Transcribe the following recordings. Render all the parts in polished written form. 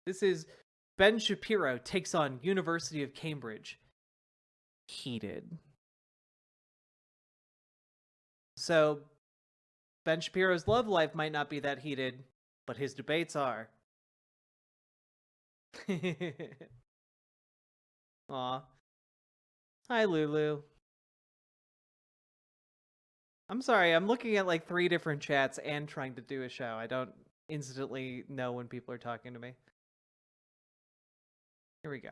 This is Ben Shapiro takes on University of Cambridge. Heated. So, Ben Shapiro's love life might not be that heated, but his debates are. Aw. Hi, Lulu. I'm sorry, I'm looking at like 3 different chats and trying to do a show. I don't instantly know when people are talking to me. Here we go.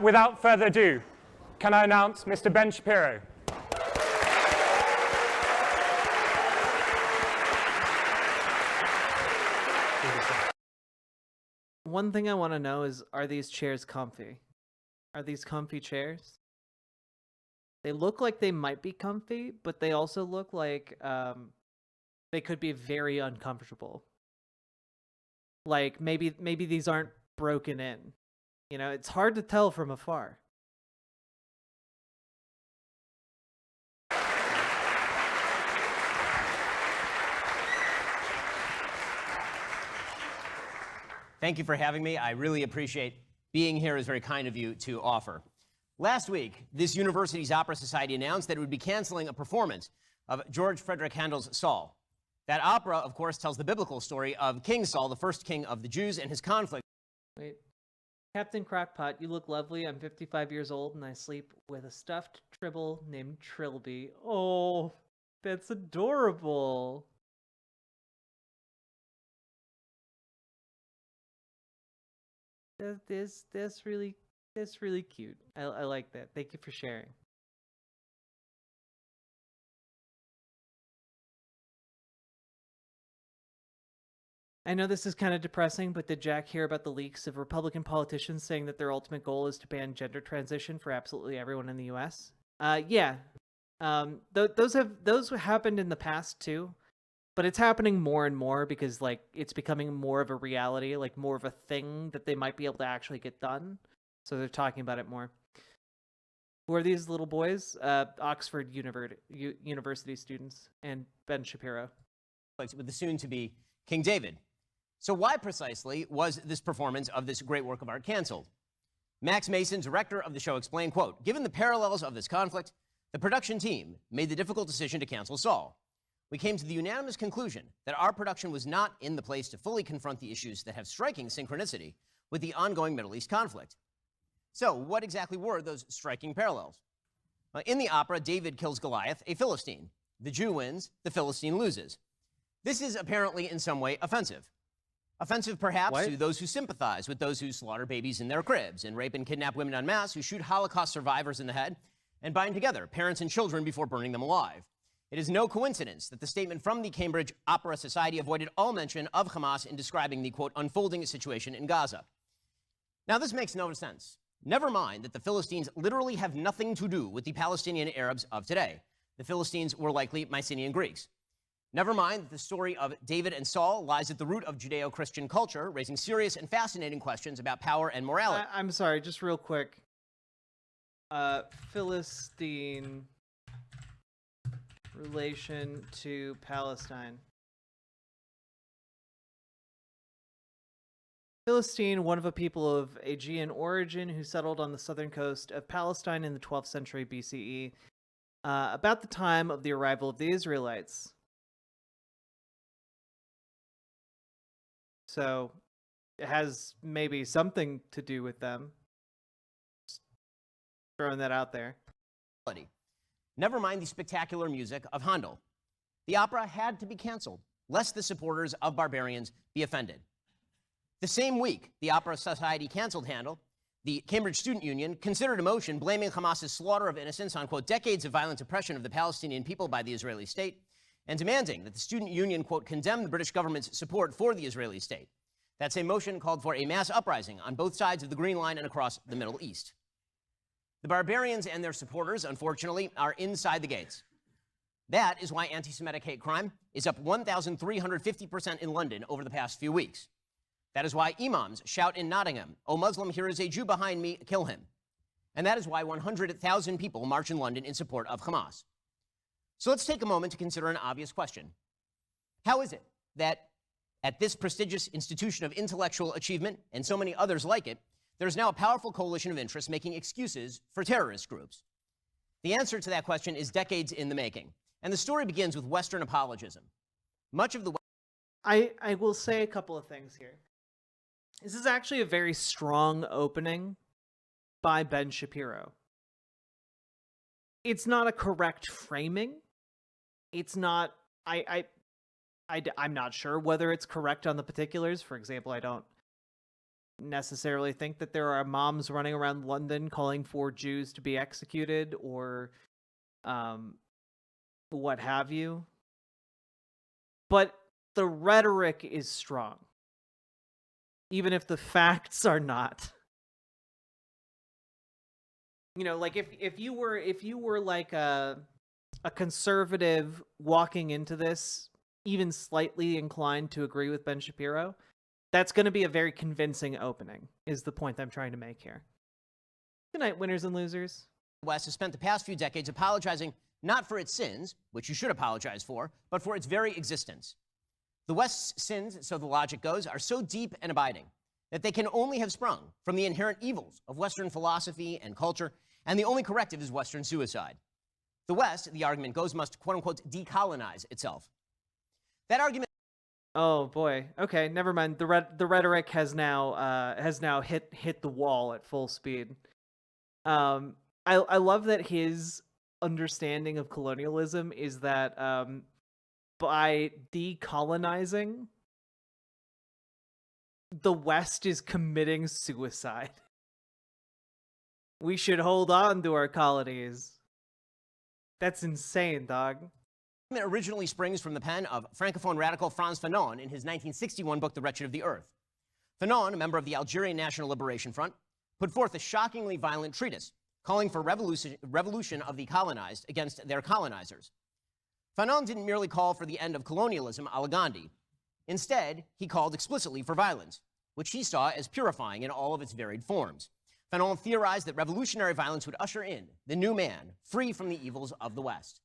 Without further ado, can I announce Mr. Ben Shapiro? One thing I want to know is, are these chairs comfy? Are these comfy chairs? They look like they might be comfy, but they also look like they could be very uncomfortable. Like maybe these aren't broken in. You know, it's hard to tell from afar. Thank you for having me. I really appreciate being here. It's very kind of you to offer. Last week, this university's opera society announced that it would be canceling a performance of George Frederick Handel's Saul. That opera, of course, tells the biblical story of King Saul, the first king of the Jews, and his conflict. Wait. Captain Crockpot, you look lovely. I'm 55 years old and I sleep with a stuffed tribble named Trilby. Oh, that's adorable. That's really cute. I like that. Thank you for sharing. I know this is kind of depressing, but did Jack hear about the leaks of Republican politicians saying that their ultimate goal is to ban gender transition for absolutely everyone in the U.S.? Yeah. Those happened in the past too, but it's happening more and more because like it's becoming more of a reality, like more of a thing that they might be able to actually get done. So they're talking about it more. Who are these little boys? Oxford University students and Ben Shapiro. With the soon-to-be King David. So why precisely was this performance of this great work of art canceled? Max Mason, director of the show, explained, quote, "Given the parallels of this conflict, the production team made the difficult decision to cancel Saul. We came to the unanimous conclusion that our production was not in the place to fully confront the issues that have striking synchronicity with the ongoing Middle East conflict." So what exactly were those striking parallels? In the opera, David kills Goliath, a Philistine. The Jew wins, the Philistine loses. This is apparently in some way offensive. Offensive, perhaps, to those who sympathize with those who slaughter babies in their cribs and rape and kidnap women en masse, who shoot Holocaust survivors in the head and bind together parents and children before burning them alive. It is no coincidence that the statement from the Cambridge Opera Society avoided all mention of Hamas in describing the, quote, unfolding situation in Gaza. Now, this makes no sense. Never mind that the Philistines literally have nothing to do with the Palestinian Arabs of today. The Philistines were likely Mycenaean Greeks. Never mind that the story of David and Saul lies at the root of Judeo-Christian culture, raising serious and fascinating questions about power and morality. I'm sorry, just real quick. Philistine relation to Palestine. Philistine, one of a people of Aegean origin who settled on the southern coast of Palestine in the 12th century BCE, about the time of the arrival of the Israelites. So it has maybe something to do with them. Just throwing that out there. Never mind the spectacular music of Handel. The opera had to be canceled, lest the supporters of barbarians be offended. The same week the Opera Society canceled Handel, the Cambridge Student Union considered a motion blaming Hamas's slaughter of innocents on, quote, decades of violent oppression of the Palestinian people by the Israeli state, and demanding that the student union, quote, condemn the British government's support for the Israeli state. That same motion called for a mass uprising on both sides of the Green Line and across the Middle East. The barbarians and their supporters, unfortunately, are inside the gates. That is why anti-Semitic hate crime is up 1,350% in London over the past few weeks. That is why imams shout in Nottingham, "O Muslim, here is a Jew behind me, kill him." And that is why 100,000 people march in London in support of Hamas. So let's take a moment to consider an obvious question. How is it that At this prestigious institution of intellectual achievement and so many others like it, there is now a powerful coalition of interests making excuses for terrorist groups. The answer to that question is decades in the making, and the story begins with Western apologism. Much of the I will say a couple of things here. This is actually a very strong opening by Ben Shapiro. It's not a correct framing. It's not. I'm not sure whether it's correct on the particulars. For example, I don't necessarily think that there are moms running around London calling for Jews to be executed or what have you. But the rhetoric is strong, even if the facts are not. You know, like if you were like a conservative walking into this, even slightly inclined to agree with Ben Shapiro, that's going to be a very convincing opening, is the point I'm trying to make here. Good night, winners and losers. The West has spent the past few decades apologizing not for its sins, which you should apologize for, but for its very existence. The West's sins, so the logic goes, are so deep and abiding that they can only have sprung from the inherent evils of Western philosophy and culture, and the only corrective is Western suicide. The West, the argument goes, must quote-unquote decolonize itself. That argument... Oh boy. Okay, never mind. The rhetoric has now hit the wall at full speed. I love that his understanding of colonialism is that by decolonizing, the West is committing suicide. We should hold on to our colonies. That's insane, dog. It originally springs from the pen of Francophone radical Frantz Fanon in his 1961 book, The Wretched of the Earth. Fanon, a member of the Algerian National Liberation Front, put forth a shockingly violent treatise calling for revolution of the colonized against their colonizers. Fanon didn't merely call for the end of colonialism a la Gandhi. Instead, he called explicitly for violence, which he saw as purifying in all of its varied forms. Fanon theorized that revolutionary violence would usher in the new man, free from the evils of the West.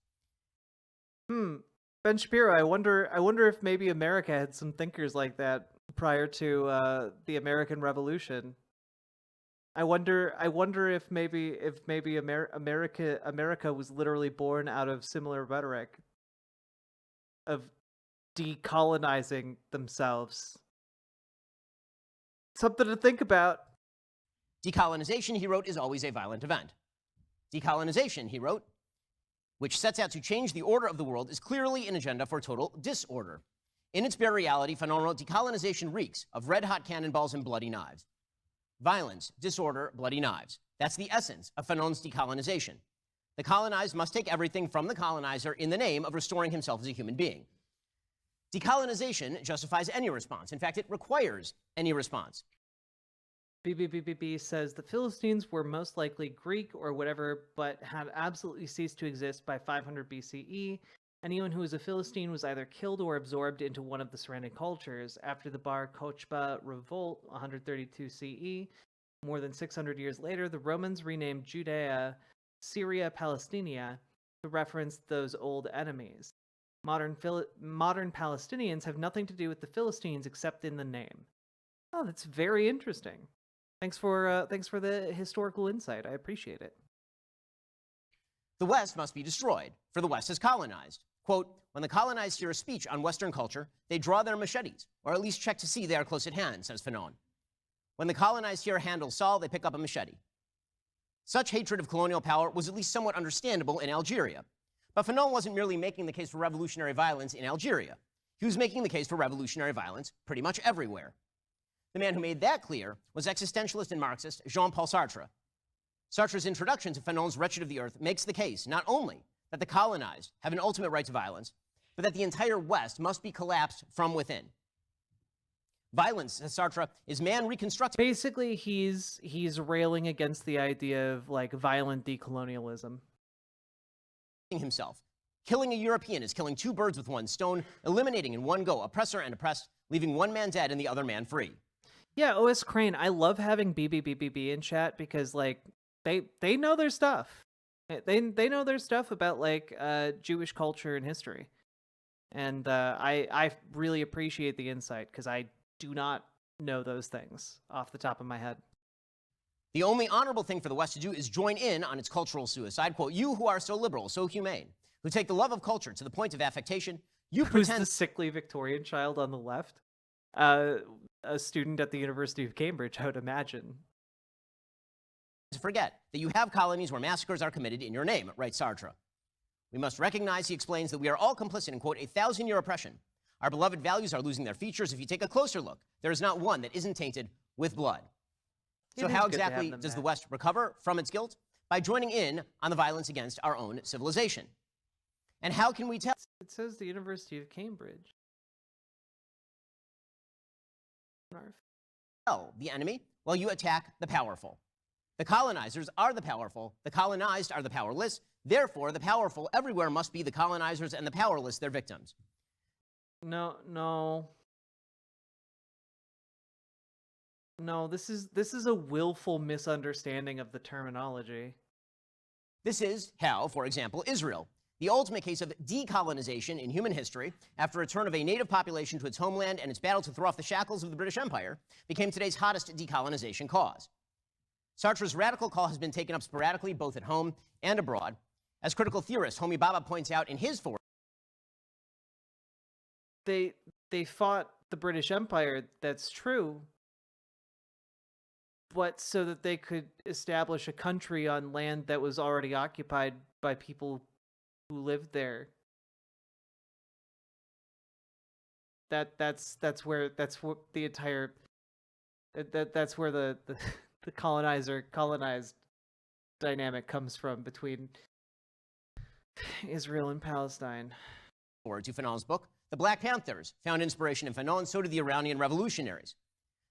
Ben Shapiro, I wonder if maybe America had some thinkers like that prior to the American Revolution. I wonder if maybe America was literally born out of similar rhetoric of decolonizing themselves. Something to think about. Decolonization, he wrote, is always a violent event. Decolonization, he wrote, which sets out to change the order of the world, is clearly an agenda for total disorder. In its bare reality, Fanon wrote, decolonization reeks of red-hot cannonballs and bloody knives. Violence, disorder, bloody knives. That's the essence of Fanon's decolonization. The colonized must take everything from the colonizer in the name of restoring himself as a human being. Decolonization justifies any response. In fact, it requires any response. BBBBB says the Philistines were most likely Greek or whatever, but had absolutely ceased to exist by 500 BCE. Anyone who was a Philistine was either killed or absorbed into one of the surrounding cultures. After the Bar Kokhba revolt, 132 CE, more than 600 years later, the Romans renamed Judea Syria Palestinia to reference those old enemies. Modern Palestinians have nothing to do with the Philistines except in the name. Oh, that's very interesting. Thanks for the historical insight. I appreciate it. The West must be destroyed, for the West has colonized. Quote, when the colonized hear a speech on Western culture, they draw their machetes, or at least check to see they are close at hand, says Fanon. When the colonized hear a handle saw, they pick up a machete. Such hatred of colonial power was at least somewhat understandable in Algeria. But Fanon wasn't merely making the case for revolutionary violence in Algeria. He was making the case for revolutionary violence pretty much everywhere. The man who made that clear was existentialist and Marxist Jean-Paul Sartre. Sartre's introduction to Fanon's Wretched of the Earth makes the case not only that the colonized have an ultimate right to violence, but that the entire West must be collapsed from within. Violence, says Sartre, is man reconstructing. Basically, he's railing against the idea of like violent decolonialism. Himself. Killing a European is killing two birds with one stone, eliminating in one go oppressor and oppressed, leaving one man dead and the other man free. Yeah, OS Crane, I love having BBBBB in chat because like they know their stuff. They know their stuff about like Jewish culture and history. And I really appreciate the insight because I do not know those things off the top of my head. The only honorable thing for the West to do is join in on its cultural suicide. Quote, you who are so liberal, so humane, who take the love of culture to the point of affectation, you Who's pretend... the sickly Victorian child on the left? A student at the University of Cambridge, I would imagine. to forget that you have colonies where massacres are committed in your name, writes Sartre. We must recognize, he explains, that we are all complicit in, quote, a 1,000-year oppression. Our beloved values are losing their features. If you take a closer look, there is not one that isn't tainted with blood. So how exactly does the West recover from its guilt? By joining in on the violence against our own civilization. And how can we tell? It says the University of Cambridge. The enemy? Well, you attack the powerful. The colonizers are the powerful. The colonized are the powerless. Therefore, the powerful everywhere must be the colonizers, and the powerless their victims. No, this is a willful misunderstanding of the terminology. This is how, for example, Israel, the ultimate case of decolonization in human history, after return of a native population to its homeland and its battle to throw off the shackles of the British Empire, became today's hottest decolonization cause. Sartre's radical call has been taken up sporadically both at home and abroad. As critical theorist Homi Bhabha points out in his foreword, they fought the British Empire, that's true, but so that they could establish a country on land that was already occupied by people who lived there. That's where the entire that's where the colonized dynamic comes from between Israel and Palestine. To Fanon's book, The Black Panthers found inspiration in Fanon, so did the Iranian revolutionaries.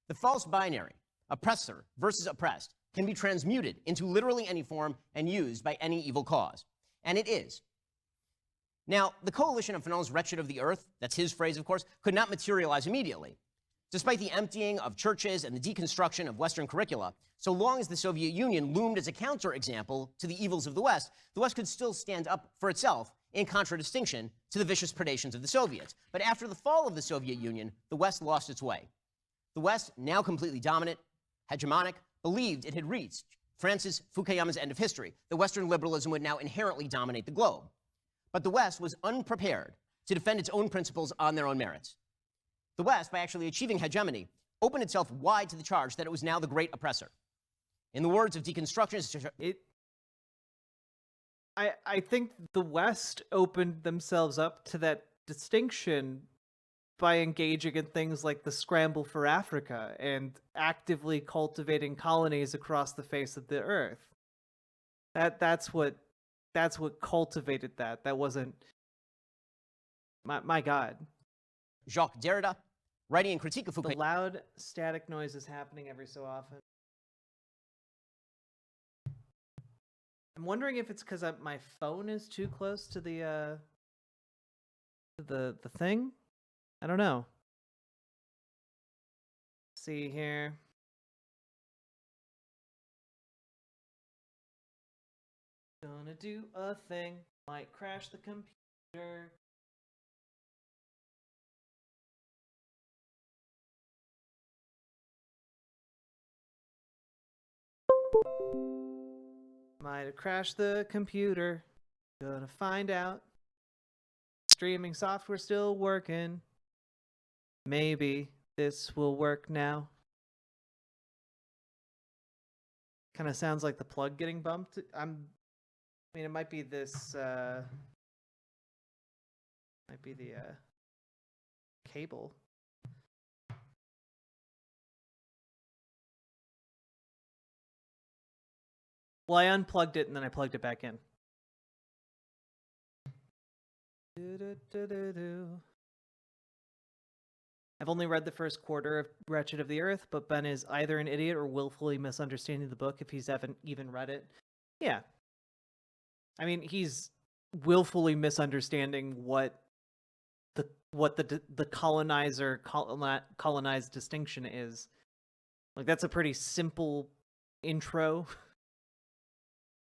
The false binary, oppressor versus oppressed, can be transmuted into literally any form and used by any evil cause. And it is. Now, the coalition of Fanon's wretched of the earth, that's his phrase, of course, could not materialize immediately. Despite the emptying of churches and the deconstruction of Western curricula, so long as the Soviet Union loomed as a counterexample to the evils of the West could still stand up for itself in contradistinction to the vicious predations of the Soviets. But after the fall of the Soviet Union, the West lost its way. The West, now completely dominant, hegemonic, believed it had reached Francis Fukuyama's end of history, that Western liberalism would now inherently dominate the globe. But the West was unprepared to defend its own principles on their own merits. The West, by actually achieving hegemony, opened itself wide to the charge that it was now the great oppressor. In the words of deconstructionists, I think the West opened themselves up to that distinction by engaging in things like the scramble for Africa and actively cultivating colonies across the face of the earth. That's what cultivated that. That wasn't my God. Jacques Derrida, writing in Critique of The Fukuyama, loud static noise is happening every so often. I'm wondering if it's because my phone is too close to the thing. I don't know. See here. Gonna do a thing. Might crash the computer. Might have crashed the computer. Gonna find out. Streaming software still working. Maybe this will work now. Kind of sounds like the plug getting bumped. I mean, it might be this. Might be the cable. Well, I unplugged it and then I plugged it back in. I've only read the first quarter of Wretched of the Earth, but Ben is either an idiot or willfully misunderstanding the book if he's even read it. Yeah. I mean, he's willfully misunderstanding what the colonizer colonized distinction is. Like, that's a pretty simple intro.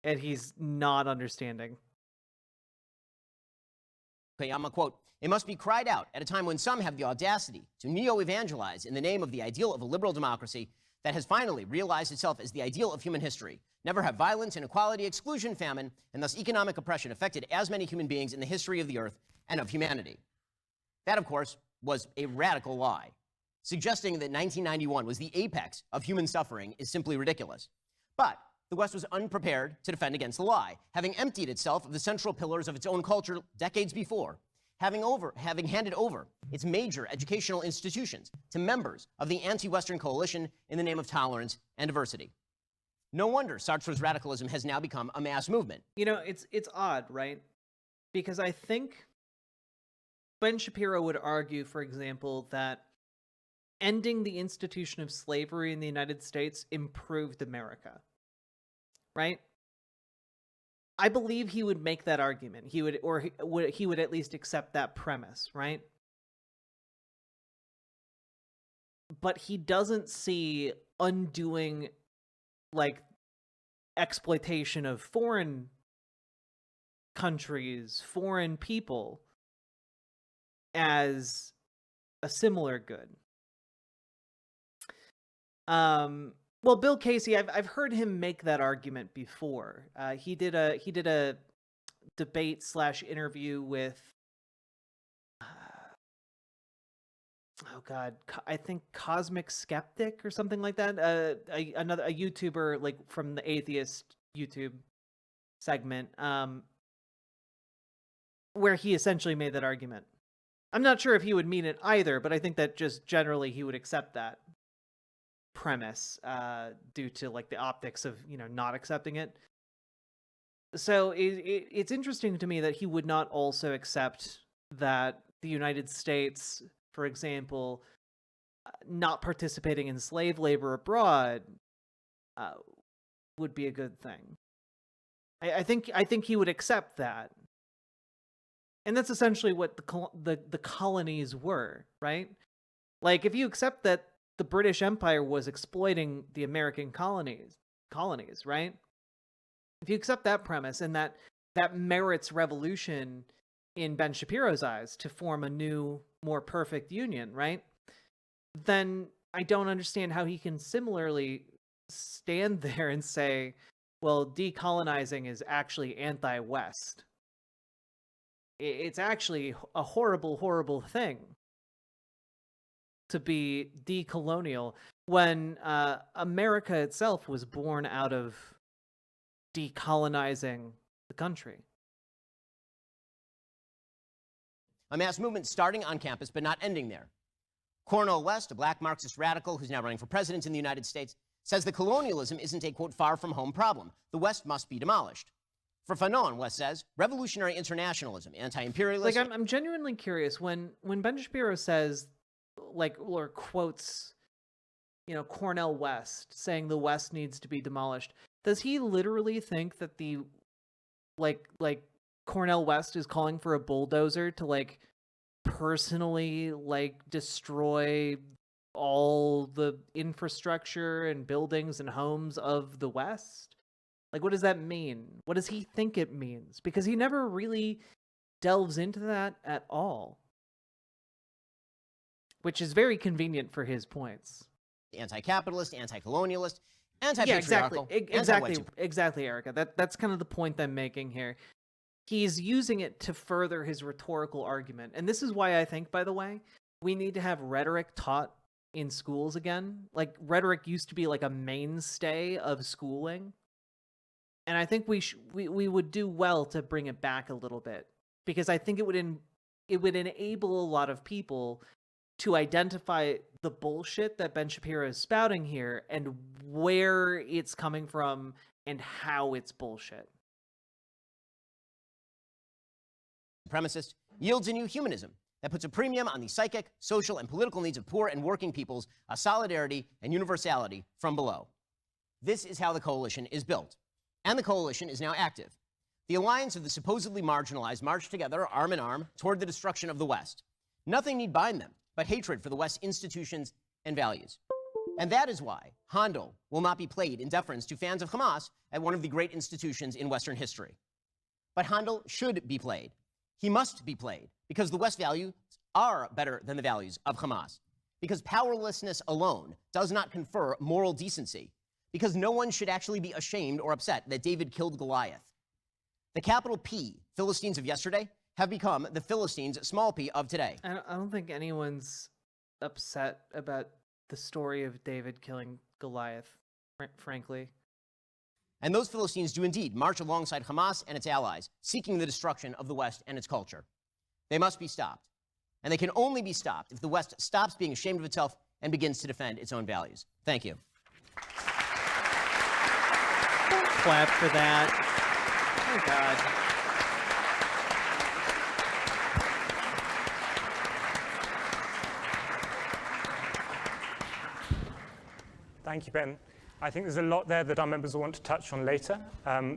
And he's not understanding. Fukuyama, quote, It must be cried out at a time when some have the audacity to neo-evangelize in the name of the ideal of a liberal democracy that has finally realized itself as the ideal of human history. Never have violence, inequality, exclusion, famine, and thus economic oppression affected as many human beings in the history of the earth and of humanity. That, of course, was a radical lie. Suggesting that 1991 was the apex of human suffering is simply ridiculous. But the West was unprepared to defend against the lie, having emptied itself of the central pillars of its own culture decades before, having handed over its major educational institutions to members of the anti-Western coalition in the name of tolerance and diversity. No wonder Sartre's radicalism has now become a mass movement. You know, it's odd, right? Because I think Ben Shapiro would argue, for example, that ending the institution of slavery in the United States improved America, right? I believe he would make that argument. He would at least accept that premise, right? But he doesn't see undoing, like, exploitation of foreign countries, foreign people, as a similar good. Well, Bill Casey, I've heard him make that argument before. He did a debate / interview with I think Cosmic Skeptic or something like that. A YouTuber, like, from the Atheist YouTube segment, where he essentially made that argument. I'm not sure if he would mean it either, but I think that just generally he would accept that premise due to, like, the optics of, you know, not accepting it. So it's interesting to me that he would not also accept that the United States, for example, not participating in slave labor abroad would be a good thing. I think he would accept that. And that's essentially what the colonies were, right? Like, if you accept that the British Empire was exploiting the American colonies, right? If you accept that premise, and that merits revolution in Ben Shapiro's eyes to form a new, more perfect union, right? Then I don't understand how he can similarly stand there and say, well, decolonizing is actually anti-West. It's actually a horrible, horrible thing to be decolonial when America itself was born out of decolonizing the country. A mass movement starting on campus but not ending there. Cornel West, a black Marxist radical who's now running for president in the United States, says that colonialism isn't a, quote, far-from-home problem. The West must be demolished. For Fanon, West says, revolutionary internationalism, anti-imperialism... Like, I'm genuinely curious, when Ben Shapiro says, like, or quotes, you know, Cornel West saying the West needs to be demolished, does he literally think that the, like Cornel West is calling for a bulldozer to, like, personally, like, destroy all the infrastructure and buildings and homes of the West? Like, what does that mean? What does he think it means? Because he never really delves into that at all. Which is very convenient for his points. Anti-capitalist, anti-colonialist, anti-patriarchal. Yeah, exactly, Erica. That's kind of the point I'm making here. He's using it to further his rhetorical argument. And this is why I think, by the way, we need to have rhetoric taught in schools again. Like, rhetoric used to be like a mainstay of schooling. And I think we would do well to bring it back a little bit, because I think it would enable a lot of people to identify the bullshit that Ben Shapiro is spouting here and where it's coming from and how it's bullshit. Supremacist yields a new humanism that puts a premium on the psychic, social, and political needs of poor and working peoples, a solidarity and universality from below. This is how the coalition is built. And the coalition is now active. The alliance of the supposedly marginalized march together, arm in arm, toward the destruction of the West. Nothing need bind them but hatred for the West's institutions and values. And that is why Handel will not be played in deference to fans of Hamas at one of the great institutions in Western history. But Handel should be played. He must be played because the West's values are better than the values of Hamas. Because powerlessness alone does not confer moral decency. Because no one should actually be ashamed or upset that David killed Goliath. The capital P Philistines of yesterday have become the Philistines, small p, of today. I don't think anyone's upset about the story of David killing Goliath, frankly. And those Philistines do indeed march alongside Hamas and its allies, seeking the destruction of the West and its culture. They must be stopped. And they can only be stopped if the West stops being ashamed of itself and begins to defend its own values. Thank you. Don't clap for that. Oh, God. Thank you, Ben. I think there's a lot there that our members will want to touch on later.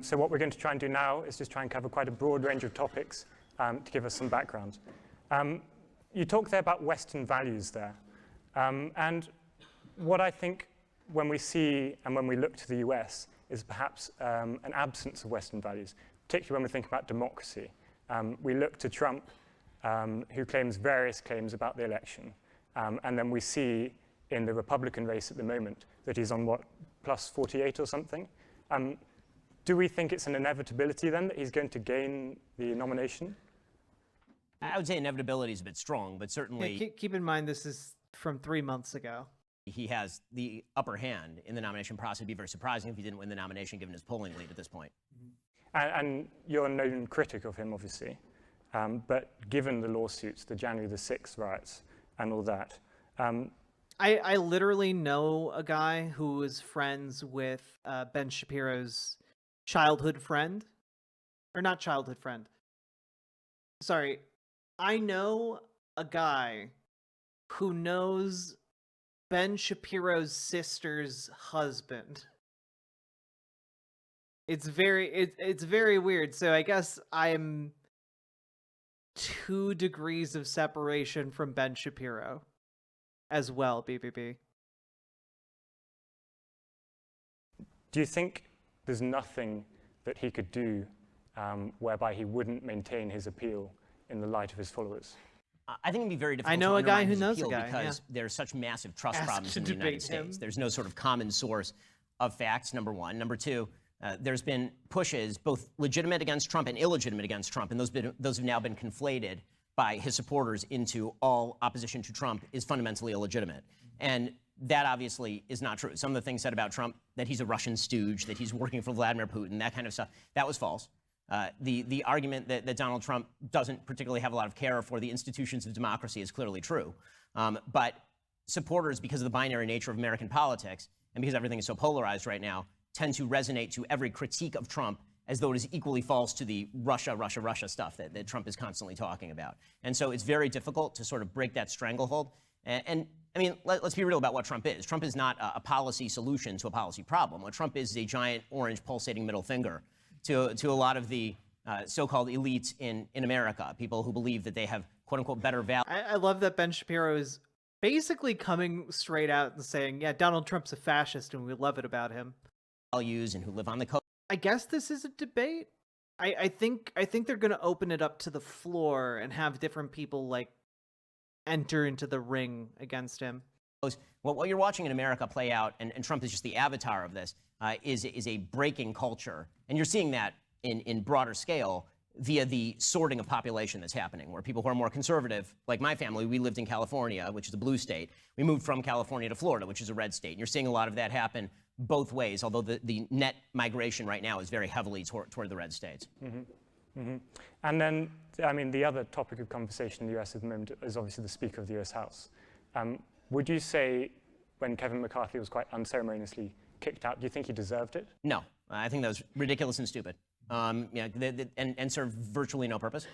So what we're going to try and do now is just try and cover quite a broad range of topics to give us some background. You talked there about Western values there. And what I think when we see and when we look to the US is perhaps an absence of Western values, particularly when we think about democracy. We look to Trump, who claims various claims about the election. And then we see in the Republican race at the moment that he's on, what, plus 48 or something. Do we think it's an inevitability then that he's going to gain the nomination? I would say inevitability is a bit strong, but certainly Yeah, keep in mind this is from 3 months ago. he has the upper hand in the nomination process. It'd be very surprising if he didn't win the nomination given his polling lead at this point. And you're a known critic of him, obviously. But given the lawsuits, the January the 6th riots and all that, I literally know a guy who is friends with Ben Shapiro's childhood friend. Or not childhood friend. Sorry. I know a guy who knows Ben Shapiro's sister's husband. It's very weird. So I guess I'm 2 degrees of separation from Ben Shapiro as well, BBB. do you think there's nothing that he could do whereby he wouldn't maintain his appeal in the light of his followers? I think it'd be very difficult I know to a guy undermine who his knows a appeal guy, because yeah. there's such massive trust Ask problems to in the United debate him. States. There's no sort of common source of facts, number one. Number two, there's been pushes, both legitimate against Trump and illegitimate against Trump, and those have now been conflated by his supporters into all opposition to Trump is fundamentally illegitimate. And that obviously is not true. Some of the things said about Trump, that he's a Russian stooge, that he's working for Vladimir Putin, that kind of stuff, that was false. The argument that Donald Trump doesn't particularly have a lot of care for the institutions of democracy is clearly true. But supporters, because of the binary nature of American politics, and because everything is so polarized right now, tend to resonate to every critique of Trump as though it is equally false to the Russia stuff that Trump is constantly talking about. And so it's very difficult to sort of break that stranglehold. And I mean, let's be real about what Trump is. Trump is not a policy solution to a policy problem. What Trump is a giant orange pulsating middle finger to a lot of the so-called elites in America, people who believe that they have, quote unquote, better values. I love that Ben Shapiro is basically coming straight out and saying, yeah, Donald Trump's a fascist and we love it about him. And who live on the coast. I guess this is a debate. I think they're going to open it up to the floor and have different people like enter into the ring against him. Well, what you're watching in America play out, and Trump is just the avatar of this, is a breaking culture. And you're seeing that in broader scale via the sorting of population that's happening, where people who are more conservative, like my family, we lived in California, which is a blue state. We moved from California to Florida, which is a red state. And you're seeing a lot of that happen both ways, although the net migration right now is very heavily toward the red states. Mm-hmm. Mm-hmm. And then, I mean, the other topic of conversation in the US at the moment is obviously the Speaker of the US House. Would you say when Kevin McCarthy was quite unceremoniously kicked out, do you think he deserved it? No, I think that was ridiculous and stupid. And served virtually no purpose.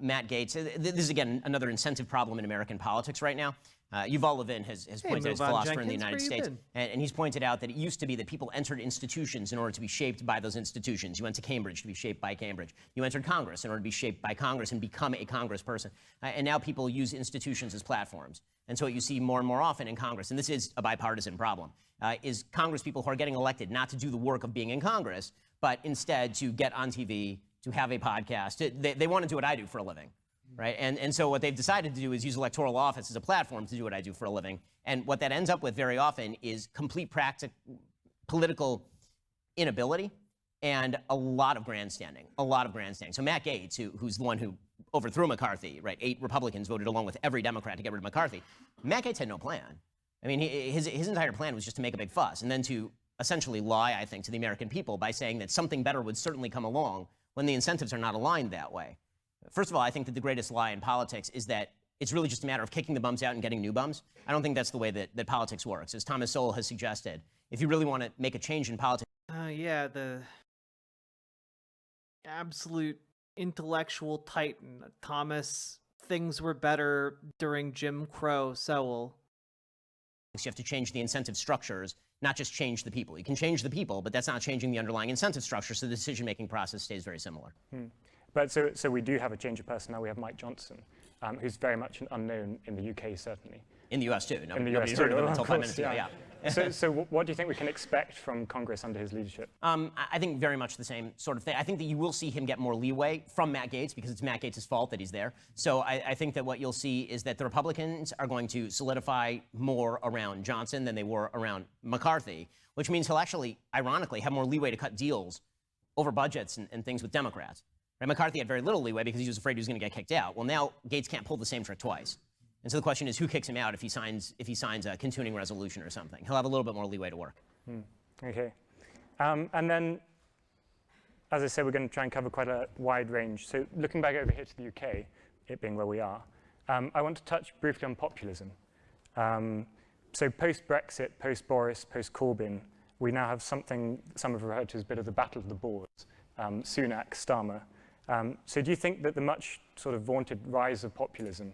Matt Gaetz, this is again another incentive problem in American politics right now. Yuval Levin has pointed out, as philosopher in the United States, and he's pointed out that it used to be that people entered institutions in order to be shaped by those institutions. You went to Cambridge to be shaped by Cambridge. You entered Congress in order to be shaped by Congress and become a congressperson. And now people use institutions as platforms. And so what you see more and more often in Congress, and this is a bipartisan problem, is Congress people who are getting elected not to do the work of being in Congress, but instead to get on TV, to have a podcast. They want to do what I do for a living, right? And so what they've decided to do is use electoral office as a platform to do what I do for a living. And what that ends up with very often is complete political inability and a lot of grandstanding, So Matt Gaetz, who's the one who overthrew McCarthy, right? 8 Republicans voted along with every Democrat to get rid of McCarthy. Matt Gaetz had no plan. I mean, his entire plan was just to make a big fuss and then to essentially lie, I think, to the American people by saying that something better would certainly come along when the incentives are not aligned that way. First of all, I think that the greatest lie in politics is that it's really just a matter of kicking the bums out and getting new bums. I don't think that's the way that politics works. As Thomas Sowell has suggested, if you really want to make a change in politics, yeah, the absolute intellectual titan, Thomas, things were better during Jim Crow Sowell. you have to change the incentive structures, not just change the people. You can change the people, but that's not changing the underlying incentive structure, so the decision-making process stays very similar. But so we do have a change of personnel. We have Mike Johnson, who's very much an unknown in the UK, certainly. In the US, too. In the US, Nobody's heard of him too, until of 5 course, minutes ago, yeah. So what do you think we can expect from Congress under his leadership? I think very much the same sort of thing. I think that you will see him get more leeway from Matt Gaetz because it's Matt Gaetz' fault that he's there. So I think that what you'll see is that the Republicans are going to solidify more around Johnson than they were around McCarthy, which means he'll actually, ironically, have more leeway to cut deals over budgets and things with Democrats. Right? McCarthy had very little leeway because he was afraid he was going to get kicked out. Well, now Gaetz can't pull the same trick twice. And so the question is, who kicks him out if he signs a continuing resolution or something? He'll have a little bit more leeway to work. Okay. And then, as I said, we're going to try and cover quite a wide range. So looking back over here to the UK, it being where we are, I want to touch briefly on populism. So post-Brexit, post-Boris, post-Corbyn, we now have something some have referred to as a bit of the battle of the boards, Sunak, Starmer. So do you think that the much sort of vaunted rise of populism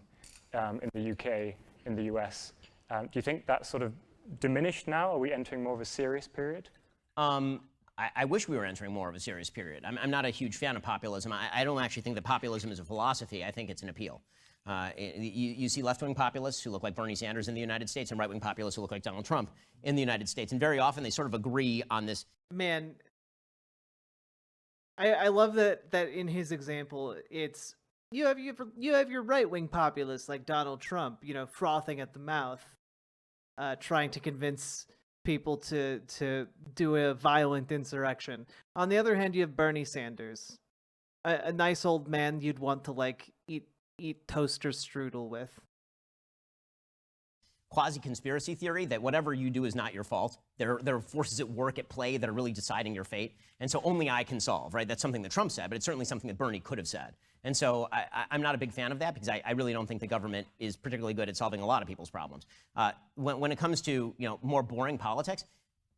in the UK, in the US, do you think that's sort of diminished now? Are we entering more of a serious period? I wish we were entering more of a serious period. I'm not a huge fan of populism. I don't actually think that populism is a philosophy. I think it's an appeal. You see left-wing populists who look like Bernie Sanders in the United States and right-wing populists who look like Donald Trump in the United States. And very often they sort of agree on this. Man, I love that in his example, it's you have your right-wing populists like Donald Trump, frothing at the mouth, trying to convince people to do a violent insurrection. On the other hand, you have Bernie Sanders, a nice old man you'd want to eat toaster strudel with. Quasi-conspiracy theory that whatever you do is not your fault. There are forces at work, at play, that are really deciding your fate. And so only I can solve, right? That's something that Trump said, but it's certainly something that Bernie could have said. And so I'm not a big fan of that because I really don't think the government is particularly good at solving a lot of people's problems. When it comes to more boring politics,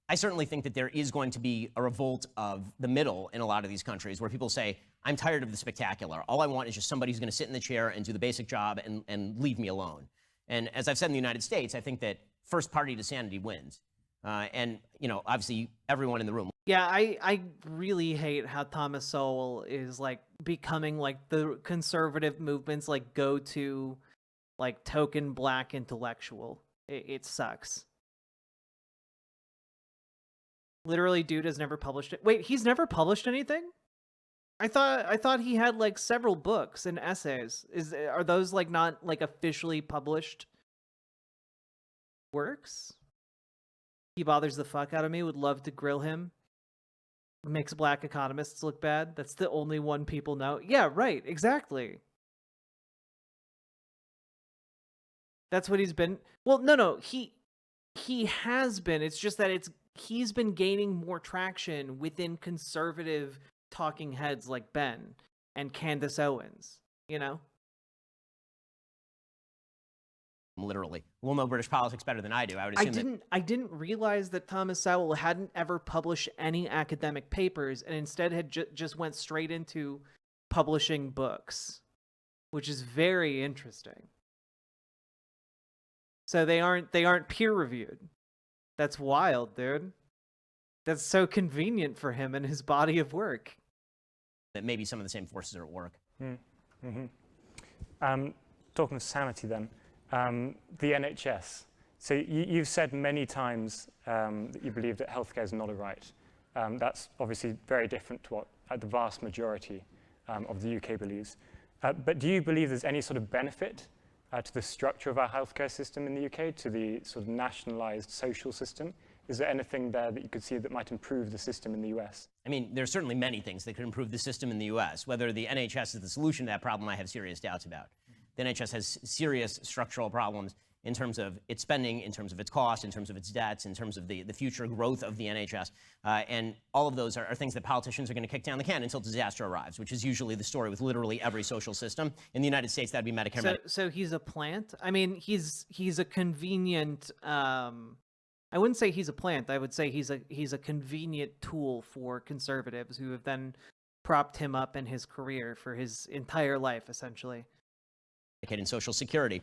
I certainly think that there is going to be a revolt of the middle in a lot of these countries where people say, I'm tired of the spectacular. All I want is just somebody who's going to sit in the chair and do the basic job and leave me alone. And as I've said in the United States, I think that first party to sanity wins. And, obviously everyone in the room. Yeah, I really hate how Thomas Sowell is becoming the conservative movement's go-to token black intellectual. It sucks. Literally, dude has never published it. Wait, he's never published anything? I thought he had several books and essays. Are those not officially published works? He bothers the fuck out of me. Would love to grill him. Makes black economists look bad. That's the only one people know. Yeah, right. Exactly. That's what he's been. Well, no. He has been. It's just that he's been gaining more traction within conservative talking heads like Ben and Candace Owens, Literally. We'll know British politics better than I do. I would assume I didn't realize that Thomas Sowell hadn't ever published any academic papers and instead had just went straight into publishing books, which is very interesting. So they aren't peer reviewed. That's wild, dude. That's so convenient for him and his body of work. that maybe some of the same forces are at work. Talking of sanity then, the NHS. So you've said many times that you believe that healthcare is not a right. That's obviously very different to what the vast majority of the UK believes. But do you believe there's any sort of benefit to the structure of our healthcare system in the UK, to the sort of nationalized social system? Is there anything there that you could see that might improve the system in the US? I mean, there's certainly many things that could improve the system in the US. Whether the NHS is the solution to that problem, I have serious doubts about. The NHS has serious structural problems in terms of its spending, in terms of its cost, in terms of its debts, in terms of the future growth of the NHS. And all of those are things that politicians are going to kick down the can until disaster arrives, which is usually the story with literally every social system. In the United States, that'd be Medicare. So he's a plant? I mean, he's a convenient... I wouldn't say he's a plant. I would say he's a convenient tool for conservatives who have then propped him up in his career for his entire life, essentially. And Social Security.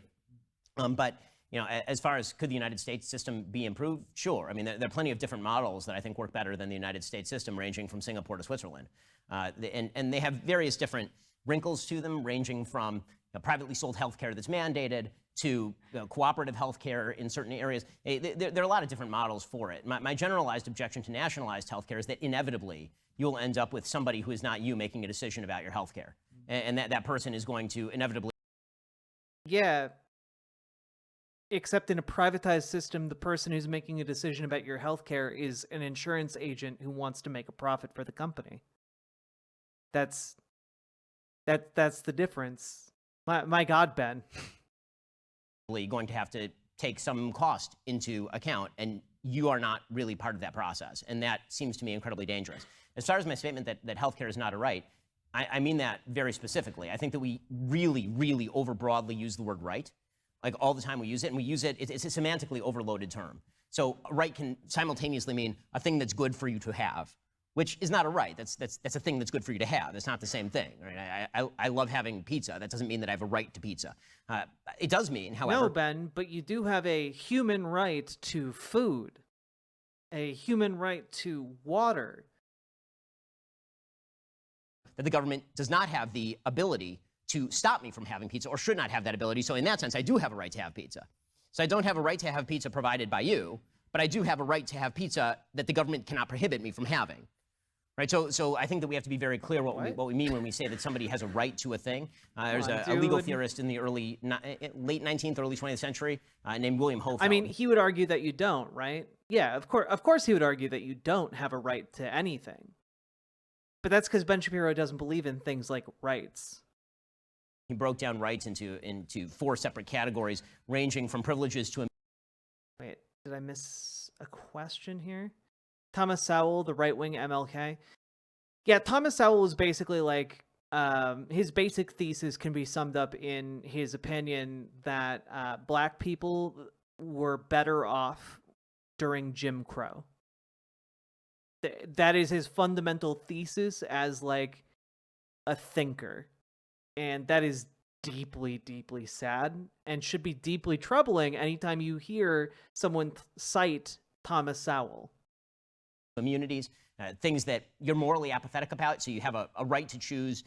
But you know, as far as could the United States system be improved? Sure. I mean, there are plenty of different models that I think work better than the United States system, ranging from Singapore to Switzerland. And they have various different wrinkles to them, ranging from privately sold healthcare that's mandated to cooperative healthcare in certain areas. There are a lot of different models for it. My generalized objection to nationalized healthcare is that inevitably you'll end up with somebody who is not you making a decision about your healthcare. And that person is going to inevitably... Yeah. Except in a privatized system, the person who's making a decision about your healthcare is an insurance agent who wants to make a profit for the company. That's the difference. My God, Ben. Going to have to take some cost into account, and you are not really part of that process. And that seems to me incredibly dangerous. As far as my statement that healthcare is not a right, I mean that very specifically. I think that we really, really overbroadly use the word right. Like all the time we use it, and we use it's a semantically overloaded term. So a right can simultaneously mean a thing that's good for you to have, which is not a right. That's a thing that's good for you to have. It's not the same thing, right? I love having pizza. That doesn't mean that I have a right to pizza. It does mean, however... No, Ben, but you do have a human right to food, a human right to water. That the government does not have the ability to stop me from having pizza, or should not have that ability. So in that sense, I do have a right to have pizza. So I don't have a right to have pizza provided by you, but I do have a right to have pizza that the government cannot prohibit me from having. Right? So I think that we have to be very clear what we mean when we say that somebody has a right to a thing. There's a legal theorist in the late 19th, early 20th century named William Hofeld. I mean, he would argue that you don't, right? Yeah, of course he would argue that you don't have a right to anything. But that's because Ben Shapiro doesn't believe in things like rights. He broke down rights into 4 separate categories, ranging from privileges to... Wait, did I miss a question here? Thomas Sowell, the right-wing MLK. Yeah, Thomas Sowell was basically like, his basic thesis can be summed up in his opinion that black people were better off during Jim Crow. That is his fundamental thesis as like a thinker. And that is deeply, deeply sad and should be deeply troubling anytime you hear someone cite Thomas Sowell. Immunities, things that you're morally apathetic about, so you have a right to choose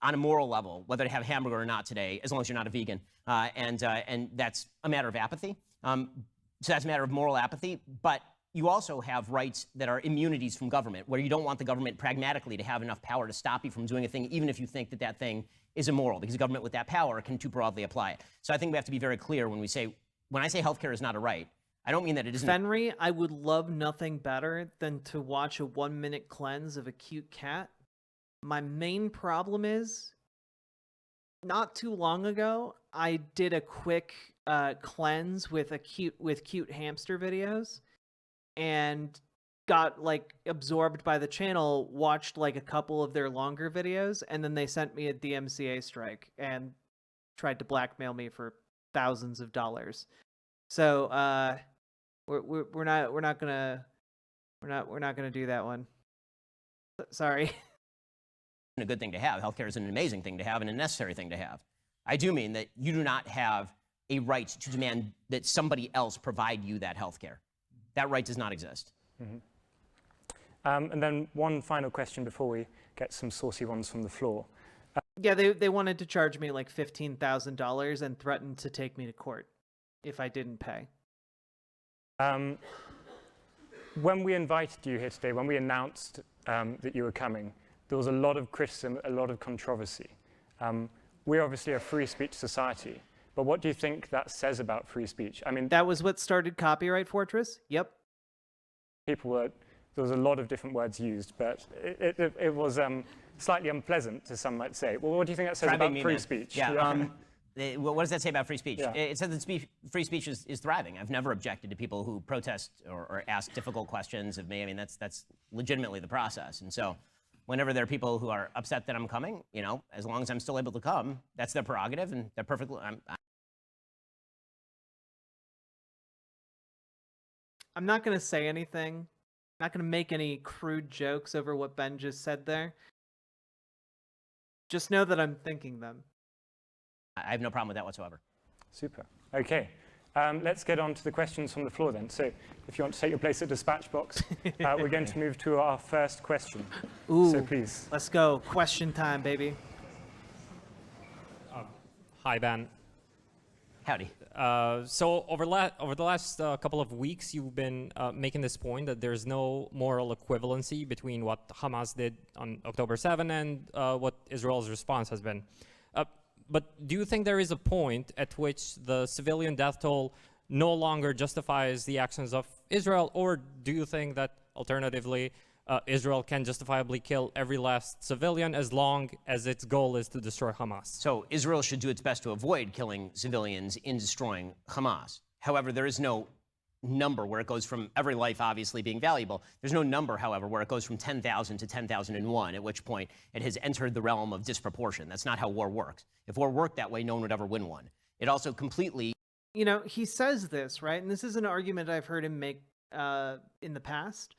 on a moral level whether to have a hamburger or not today, as long as you're not a vegan. And that's a matter of apathy. So that's a matter of moral apathy. But you also have rights that are immunities from government, where you don't want the government pragmatically to have enough power to stop you from doing a thing, even if you think that that thing is immoral, because the government with that power can too broadly apply it. So I think we have to be very clear when I say healthcare is not a right, I don't mean that it isn't. Fenry, I would love nothing better than to watch a 1-minute cleanse of a cute cat. My main problem is, not too long ago, I did a quick cleanse with cute hamster videos, and got like absorbed by the channel, watched like a couple of their longer videos, and then they sent me a DMCA strike and tried to blackmail me for thousands of dollars. So we're not gonna do that one. Sorry. A good thing to have. Healthcare is an amazing thing to have and a necessary thing to have. I do mean that you do not have a right to demand that somebody else provide you that healthcare. That right does not exist. Mm-hmm. And then one final question before we get some saucy ones from the floor. Yeah, they wanted to charge me like $15,000 and threatened to take me to court if I didn't pay. When we invited you here today, when we announced that you were coming, there was a lot of criticism, a lot of controversy. We're obviously a free speech society, but what do you think that says about free speech? I mean, That was what started Copyright Fortress? Yep. there was a lot of different words used, but it was slightly unpleasant, as some might say. Well, what do you think that says about free speech? Yeah. What does that say about free speech? Yeah. It says that free speech is thriving. I've never objected to people who protest or ask difficult questions of me. I mean, that's legitimately the process. And so whenever there are people who are upset that I'm coming, as long as I'm still able to come, that's their prerogative, and they're perfectly... I'm not going to say anything. I'm not going to make any crude jokes over what Ben just said there. Just know that I'm thinking them. I have no problem with that whatsoever. Super. Okay. Let's get on to the questions from the floor then. So if you want to take your place at dispatch box, we're going to move to our first question. Ooh, so please. Let's go. Question time, baby. Hi, Ben. Howdy. So over the last couple of weeks, you've been making this point that there's no moral equivalency between what Hamas did on October 7 and what Israel's response has been. But do you think there is a point at which the civilian death toll no longer justifies the actions of Israel, or do you think that alternatively Israel can justifiably kill every last civilian as long as its goal is to destroy Hamas? So Israel should do its best to avoid killing civilians in destroying Hamas. However, there is no number where it goes from every life obviously being valuable. There's no number, however, where it goes from 10,000 to 10,001, at which point it has entered the realm of disproportion. That's not how war works. If war worked that way, no one would ever win one. It also completely... He says this, right? And this is an argument I've heard him make in the past.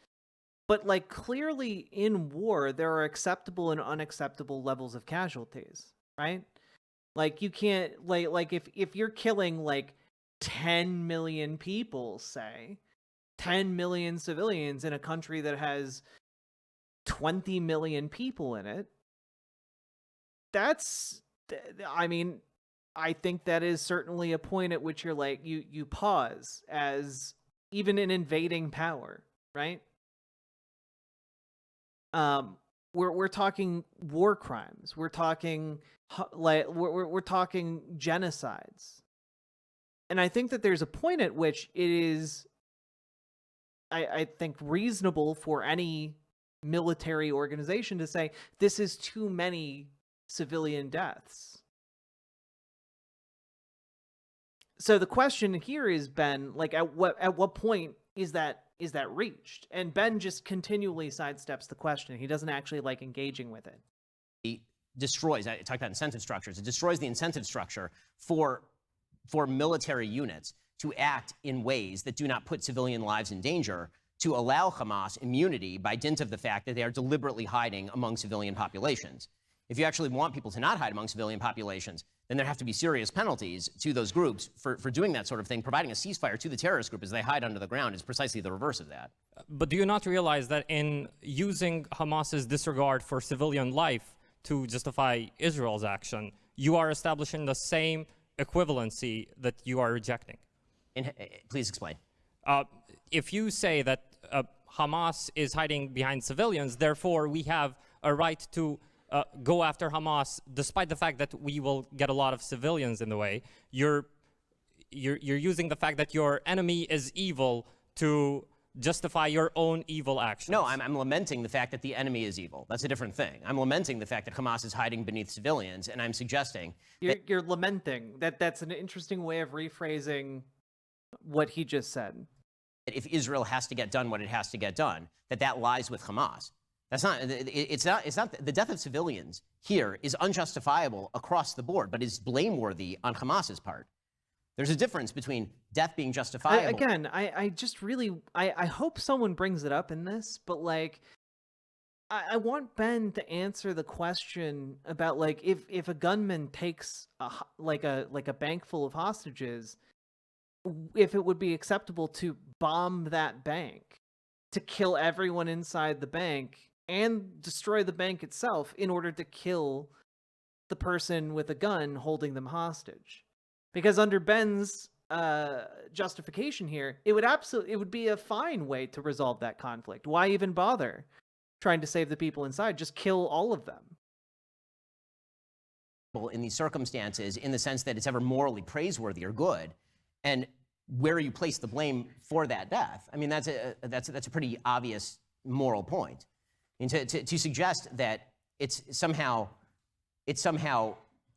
But, clearly in war, there are acceptable and unacceptable levels of casualties, right? You can't, if you're killing, 10 million people, say, 10 million civilians in a country that has 20 million people in it, I think that is certainly a point at which you're you pause as even an invading power, right? We're talking war crimes. We're talking we're talking genocides. And I think that there's a point at which it is, I think, reasonable for any military organization to say, this is too many civilian deaths. So the question here is, Ben, at what point is that reached? And Ben just continually sidesteps the question. He doesn't actually like engaging with it. It destroys, I talked about incentive structures, it destroys the incentive structure for military units to act in ways that do not put civilian lives in danger, to allow Hamas immunity by dint of the fact that they are deliberately hiding among civilian populations. If you actually want people to not hide among civilian populations, then there have to be serious penalties to those groups for doing that sort of thing. Providing a ceasefire to the terrorist group as they hide under the ground is precisely the reverse of that. But do you not realize that in using Hamas's disregard for civilian life to justify Israel's action, you are establishing the same equivalency that you are rejecting? Please explain. If you say that Hamas is hiding behind civilians, therefore we have a right to go after Hamas, despite the fact that we will get a lot of civilians in the way, you're using the fact that your enemy is evil to justify your own evil actions. No, I'm lamenting the fact that the enemy is evil. That's a different thing. I'm lamenting the fact that Hamas is hiding beneath civilians, and I'm suggesting... You're lamenting. That's an interesting way of rephrasing what he just said. If Israel has to get done what it has to get done, that lies with Hamas. It's not, the death of civilians here is unjustifiable across the board, but is blameworthy on Hamas's part. There's a difference between death being justifiable. I just really, I hope someone brings it up in this, but I want Ben to answer the question about if a gunman takes a bank full of hostages, if it would be acceptable to bomb that bank, to kill everyone inside the bank and destroy the bank itself in order to kill the person with a gun holding them hostage. Because under Ben's justification here, it would be a fine way to resolve that conflict. Why even bother trying to save the people inside. Just kill all of them. In these circumstances, in the sense that it's ever morally praiseworthy or good, and where you place the blame for that death. I mean, that's a pretty obvious moral point. I mean, to suggest that it's somehow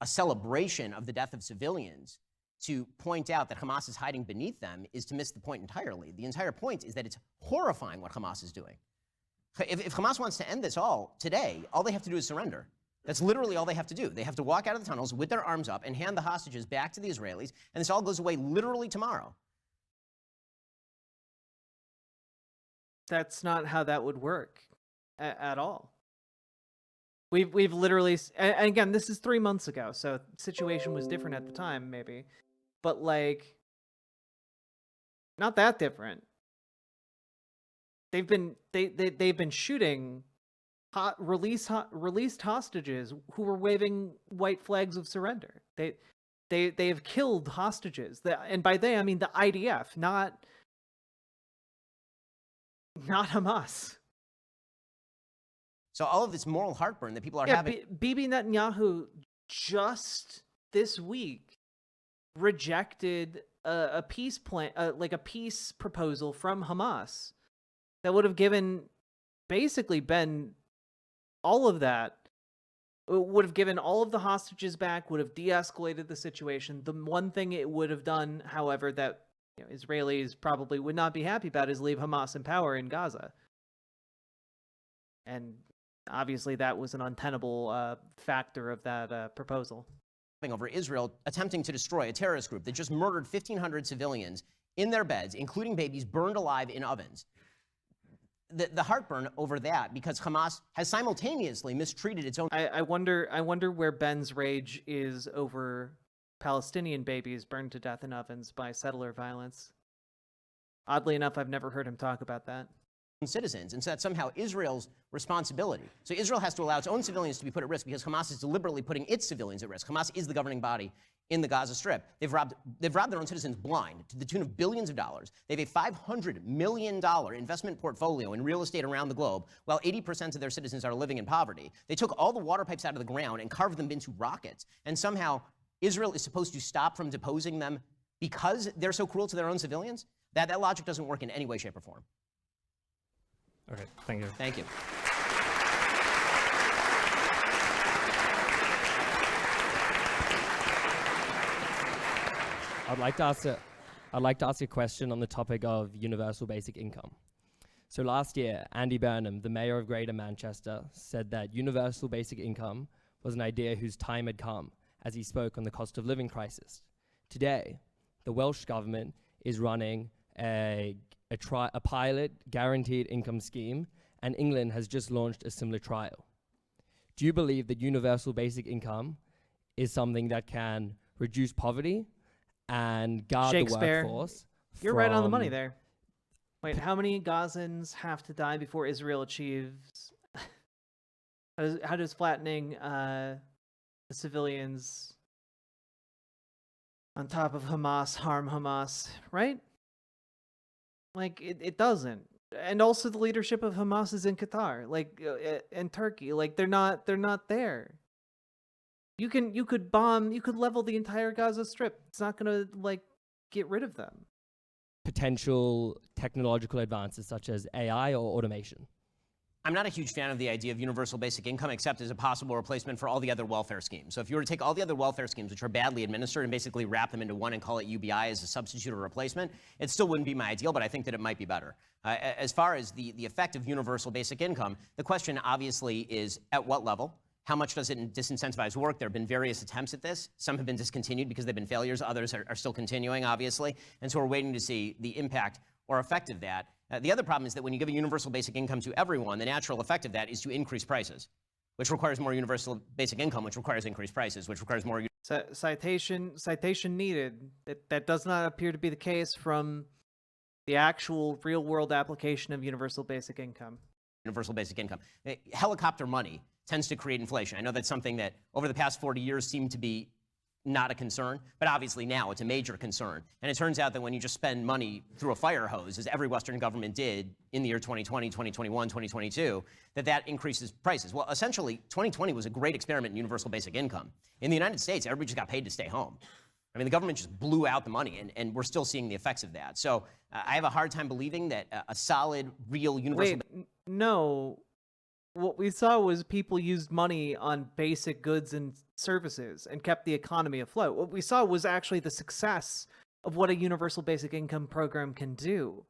a celebration of the death of civilians to point out that Hamas is hiding beneath them is to miss the point entirely. The entire point is that it's horrifying what Hamas is doing. If Hamas wants to end this all today, all they have to do is surrender. That's literally all they have to do. They have to walk out of the tunnels with their arms up and hand the hostages back to the Israelis, and this all goes away literally tomorrow. That's not how that would work at all. We've literally, and again, this is 3 months ago, so the situation was different at the time, maybe, but like, not that different. They've been shooting released hostages who were waving white flags of surrender. They have killed hostages, and by they I mean the IDF, not Hamas. So all of this moral heartburn that people are having. Bibi Netanyahu just this week rejected a peace plan, like a peace proposal from Hamas that would have basically been all of that. It would have given all of the hostages back, would have de-escalated the situation. The one thing it would have done, however, that Israelis probably would not be happy about is leave Hamas in power in Gaza. And obviously that was an untenable factor of that proposal. Over Israel attempting to destroy a terrorist group that just murdered 1,500 civilians in their beds, including babies burned alive in ovens. The heartburn over that, because Hamas has simultaneously mistreated its own. I wonder where Ben's rage is over Palestinian babies burned to death in ovens by settler violence. Oddly enough, I've never heard him talk about that. Citizens, and so that's somehow Israel's responsibility. So Israel has to allow its own civilians to be put at risk because Hamas is deliberately putting its civilians at risk. Hamas is the governing body in the Gaza Strip. They've robbed their own citizens blind to the tune of billions of dollars. They have a $500 million investment portfolio in real estate around the globe, while 80% of their citizens are living in poverty. They took all the water pipes out of the ground and carved them into rockets. And somehow Israel is supposed to stop from deposing them because they're so cruel to their own civilians? That logic doesn't work in any way, shape, or form. Okay, thank you. Thank you. I'd like to ask a question on the topic of universal basic income. So last year, Andy Burnham, the mayor of Greater Manchester, said that universal basic income was an idea whose time had come, as he spoke on the cost of living crisis. Today, the Welsh government is running a pilot guaranteed income scheme, and England has just launched a similar trial. Do you believe that universal basic income is something that can reduce poverty and guard the workforce? You're right on the money there. Wait, how many Gazans have to die before Israel achieves? How does flattening the civilians on top of Hamas harm Hamas, right? Like, it doesn't. And also the leadership of Hamas is in Qatar, like, and Turkey. Like, they're not there. You could level the entire Gaza Strip. It's not gonna, like, get rid of them. Potential technological advances such as AI or automation. I'm not a huge fan of the idea of universal basic income, except as a possible replacement for all the other welfare schemes. So if you were to take all the other welfare schemes, which are badly administered, and basically wrap them into one and call it UBI as a substitute or replacement, it still wouldn't be my ideal, but I think that it might be better. As far as the effect of universal basic income, the question obviously is at what level? How much does it disincentivize work? There have been various attempts at this. Some have been discontinued because they've been failures. Others are still continuing, obviously. And so we're waiting to see the impact or effect of that. The other problem is that when you give a universal basic income to everyone, the natural effect of that is to increase prices, which requires more universal basic income, which requires increased prices, which requires more. Citation needed. That does not appear to be the case from the actual real-world application of universal basic income. Universal basic income. Helicopter money tends to create inflation. I know that's something that over the past 40 years seemed to be not a concern, but obviously now it's a major concern. And it turns out that when you just spend money through a fire hose, as every Western government did in the year 2020, 2021, 2022, that increases prices. Well, essentially, 2020 was a great experiment in universal basic income. In the United States, everybody just got paid to stay home. I mean, the government just blew out the money, and we're still seeing the effects of that. So I have a hard time believing that a solid, real universal... No. What we saw was people used money on basic goods and services and kept the economy afloat. What we saw was actually the success of what a universal basic income program can do.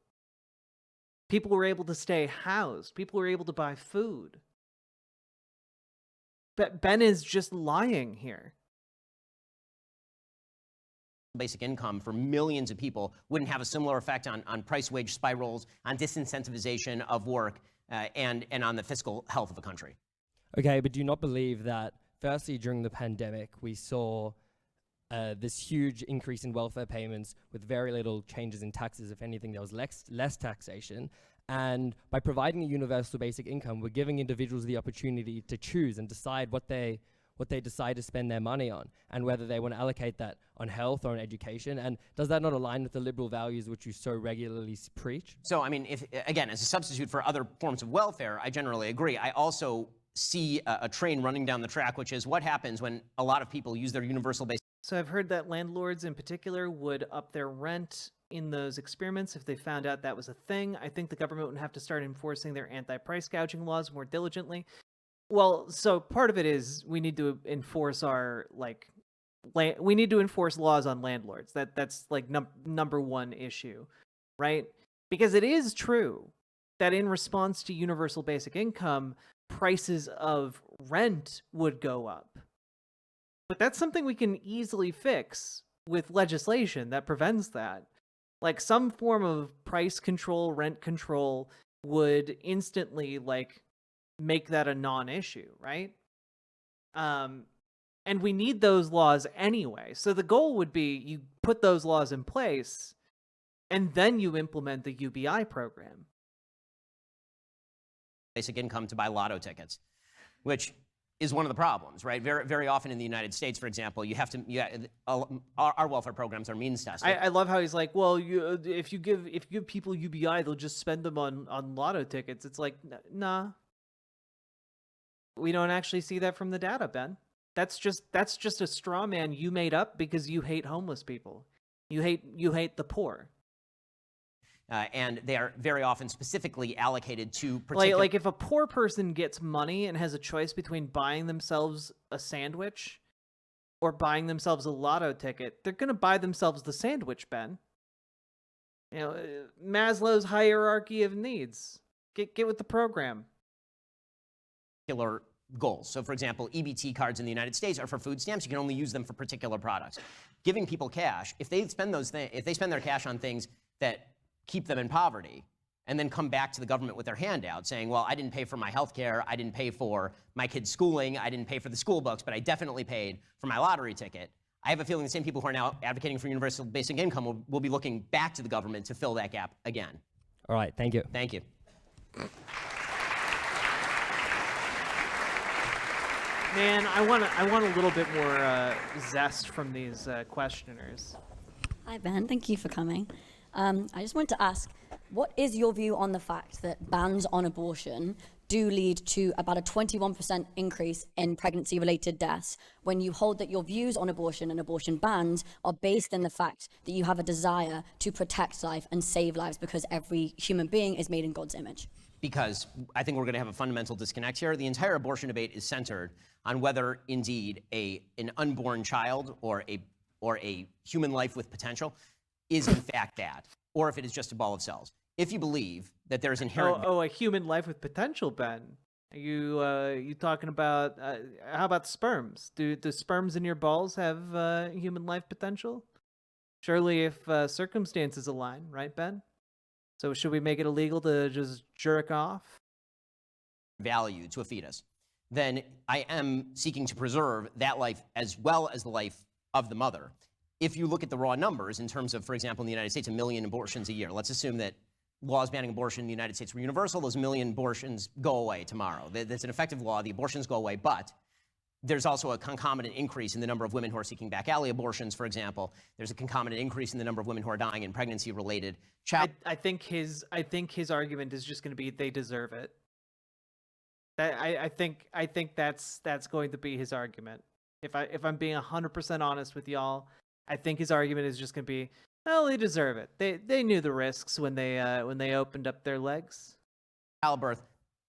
People were able to stay housed. People were able to buy food. But Ben is just lying here. Basic income for millions of people wouldn't have a similar effect on price wage spirals, on disincentivization of work, and on the fiscal health of a country. Okay, but do you not believe that, firstly, during the pandemic, we saw this huge increase in welfare payments with very little changes in taxes? If anything, there was less taxation. And by providing a universal basic income, we're giving individuals the opportunity to choose and decide what they decide to spend their money on, and whether they want to allocate that on health or on education. And does that not align with the liberal values which you so regularly preach? So, I mean, if again, as a substitute for other forms of welfare, I generally agree. I also see a train running down the track, which is what happens when a lot of people use their universal basic... So I've heard that landlords in particular would up their rent in those experiments if they found out that was a thing. I think the government would have to start enforcing their anti-price gouging laws more diligently. Well, so part of it is we need to enforce our, we need to enforce laws on landlords. That's like number one issue, right? Because it is true that in response to universal basic income, prices of rent would go up. But that's something we can easily fix with legislation that prevents that. Like some form of price control, rent control would instantly make that a non-issue, right? And we need those laws anyway. So the goal would be you put those laws in place and then you implement the UBI program. Basic income to buy lotto tickets, which is one of the problems, right? Very, very often in the United States, for example, you have to, our welfare programs are means tested. I love how he's like, well, if you give people UBI, they'll just spend them on lotto tickets. It's like, nah. We don't actually see that from the data, Ben. That's just a straw man you made up because you hate homeless people. You hate the poor. And they are very often specifically allocated to particular... Like if a poor person gets money and has a choice between buying themselves a sandwich or buying themselves a lotto ticket, they're going to buy themselves the sandwich, Ben. You know, Maslow's hierarchy of needs. Get with the program. Goals. So, for example, EBT cards in the United States are for food stamps. You can only use them for particular products. Giving people cash, if they spend their cash on things that keep them in poverty, and then come back to the government with their handout saying, well, I didn't pay for my health care, I didn't pay for my kids' schooling, I didn't pay for the school books, but I definitely paid for my lottery ticket. I have a feeling the same people who are now advocating for universal basic income will be looking back to the government to fill that gap again. All right, thank you. Thank you. Man, I want a little bit more zest from these questioners. Hi, Ben. Thank you for coming. I just wanted to ask, what is your view on the fact that bans on abortion do lead to about a 21% increase in pregnancy-related deaths when you hold that your views on abortion and abortion bans are based in the fact that you have a desire to protect life and save lives because every human being is made in God's image? Because I think we're going to have a fundamental disconnect here. The entire abortion debate is centered on whether indeed an unborn child or a human life with potential is in fact that, or if it is just a ball of cells. If you believe that there is inherent... a human life with potential, Ben. Are you talking about, how about sperms? Do the sperms in your balls have human life potential? Surely if circumstances align, right, Ben? So should we make it illegal to just jerk off? Value to a fetus, then I am seeking to preserve that life as well as the life of the mother. If you look at the raw numbers in terms of, for example, in the United States, 1 million abortions a year. Let's assume that laws banning abortion in the United States were universal. Those 1 million abortions go away tomorrow. That's an effective law. The abortions go away. But there's also a concomitant increase in the number of women who are seeking back alley abortions, for example. There's a concomitant increase in the number of women who are dying in pregnancy-related child. I think his argument is just going to be they deserve it. I think that's going to be his argument. If I'm being 100% honest with y'all, I think his argument is just going to be, well, they deserve it. They knew the risks when they opened up their legs. Childbirth,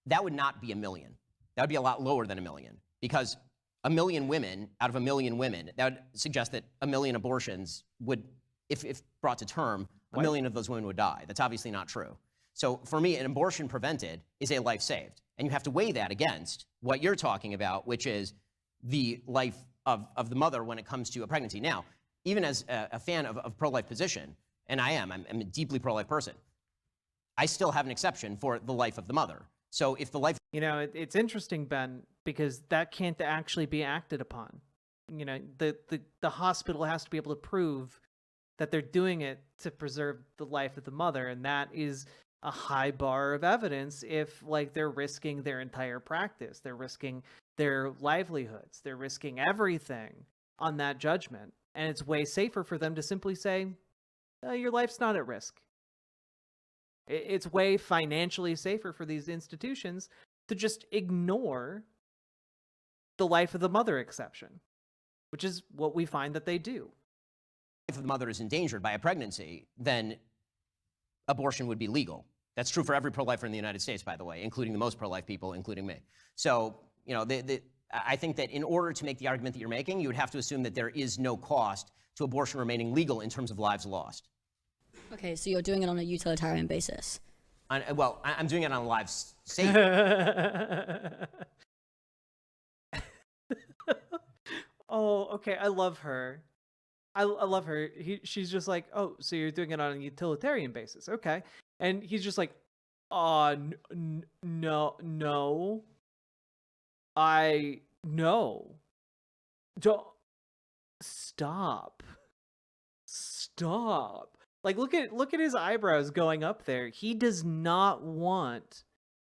that would not be 1 million. That would be a lot lower than 1 million, because 1 million women out of 1 million women, that would suggest that 1 million abortions would, if brought to term, 1 million of those women would die. That's obviously not true. So for me, an abortion prevented is a life saved. And you have to weigh that against what you're talking about, which is the life of the mother when it comes to a pregnancy. Now, even as a fan of pro-life position, and I'm a deeply pro-life person, I still have an exception for the life of the mother. So if the life... You know, it's interesting, Ben, because that can't actually be acted upon. You know, the hospital has to be able to prove that they're doing it to preserve the life of the mother, and that is a high bar of evidence if, like, they're risking their entire practice. They're risking their livelihoods. They're risking everything on that judgment. And it's way safer for them to simply say, your life's not at risk. It's way financially safer for these institutions to just ignore the life of the mother exception, which is what we find that they do. If the mother is endangered by a pregnancy, then abortion would be legal. That's true for every pro-lifer in the United States, by the way, including the most pro-life people, including me. So, you know, I think that in order to make the argument that you're making, you would have to assume that there is no cost to abortion remaining legal in terms of lives lost. Okay, so you're doing it on a utilitarian basis. Well, I'm doing it on lives saved. Oh, okay. I love her. I love her. She's just like, oh, so you're doing it on a utilitarian basis. Okay. And he's just like, no. No. Don't. Stop. Like, look at his eyebrows going up there. He does not want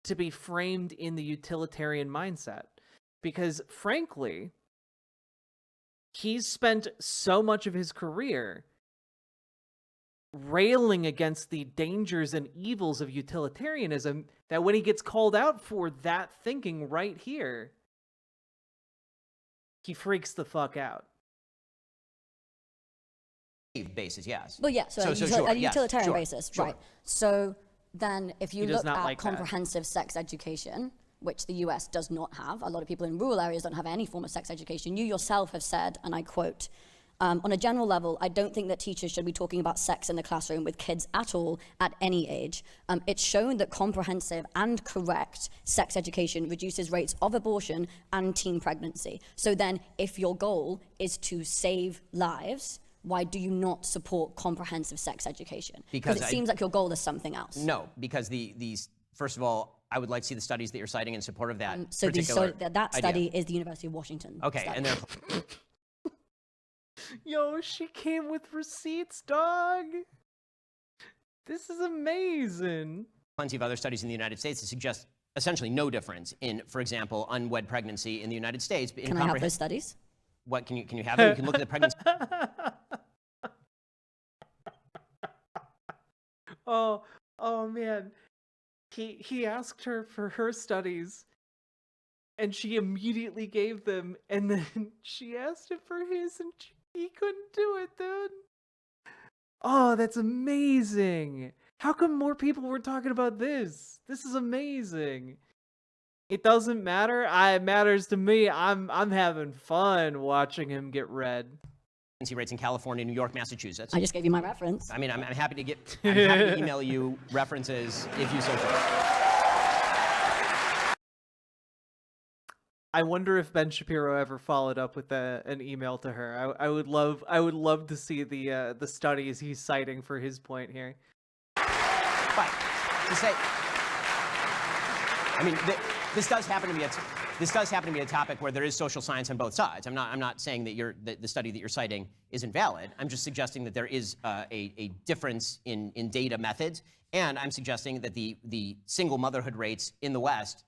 to be framed in the utilitarian mindset because, frankly, he's spent so much of his career railing against the dangers and evils of utilitarianism that when he gets called out for that thinking right here, he freaks the fuck out. Basis, yes. Well, yeah, so, sure, a yes, utilitarian sure, basis, sure. right. So then if you He does look not at like that. comprehensive sex education, which the US does not have, a lot of people in rural areas don't have any form of sex education. You yourself have said, and I quote, on a general level, I don't think that teachers should be talking about sex in the classroom with kids at all at any age. It's shown that comprehensive and correct sex education reduces rates of abortion and teen pregnancy. So then if your goal is to save lives, why do you not support comprehensive sex education? Because it seems like your goal is something else. No, because these first of all, I would like to see the studies that you're citing in support of that So that study idea. is the University of Washington. Okay, study. and they're Yo, she came with receipts, dog. This is amazing. plenty of other studies in the United States that suggest essentially no difference in, for example, unwed pregnancy in the United States. Can I have those studies? What can you have them? You can look at the pregnancy. Oh man. He asked her for her studies and she immediately gave them, and then she asked him for his and he couldn't do it, dude. Oh, that's amazing. How come more people were talking about this? This is amazing. It doesn't matter. It matters to me. I'm having fun watching him get read. Rates in California, New York, Massachusetts. I just gave you my reference. I mean, I'm happy to email you references if you so choose. I wonder if Ben Shapiro ever followed up with an email to her. I would love to see the studies he's citing for his point here. But to say, I mean, this does happen to be a topic where there is social science on both sides. I'm not saying that the study that you're citing is invalid. I'm just suggesting that there is a difference in data methods, and I'm suggesting that the single motherhood rates in the West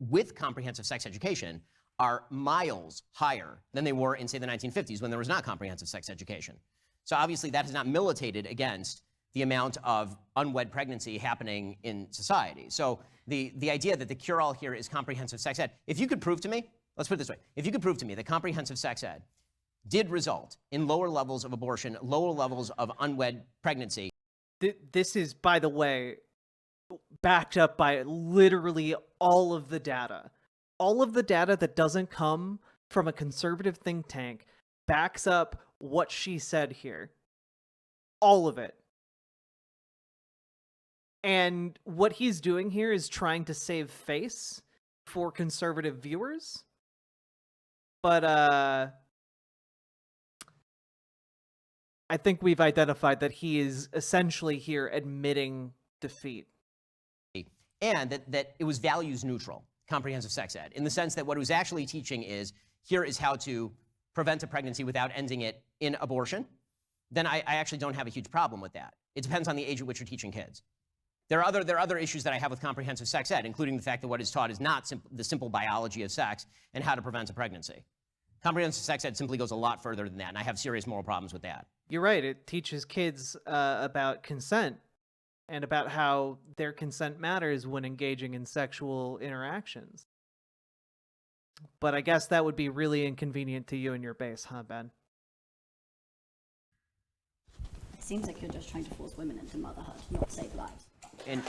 with comprehensive sex education are miles higher than they were in, say, the 1950s when there was not comprehensive sex education. So obviously that has not militated against the amount of unwed pregnancy happening in society. So the idea that the cure-all here is comprehensive sex ed, if you could prove to me, let's put it this way, if you could prove to me that comprehensive sex ed did result in lower levels of abortion, lower levels of unwed pregnancy. This is, by the way, backed up by literally all of the data. All of the data that doesn't come from a conservative think tank backs up what she said here. All of it. And what he's doing here is trying to save face for conservative viewers. But I think we've identified that he is essentially here admitting defeat. And that it was values neutral, comprehensive sex ed, in the sense that what it was actually teaching is, here is how to prevent a pregnancy without ending it in abortion. Then I actually don't have a huge problem with that. It depends on the age at which you're teaching kids. There are other issues that I have with comprehensive sex ed, including the fact that what is taught is not the simple biology of sex and how to prevent a pregnancy. Comprehensive sex ed simply goes a lot further than that, and I have serious moral problems with that. You're right. It teaches kids about consent and about how their consent matters when engaging in sexual interactions. But I guess that would be really inconvenient to you and your base, huh, Ben? It seems like you're just trying to force women into motherhood, not save lives. And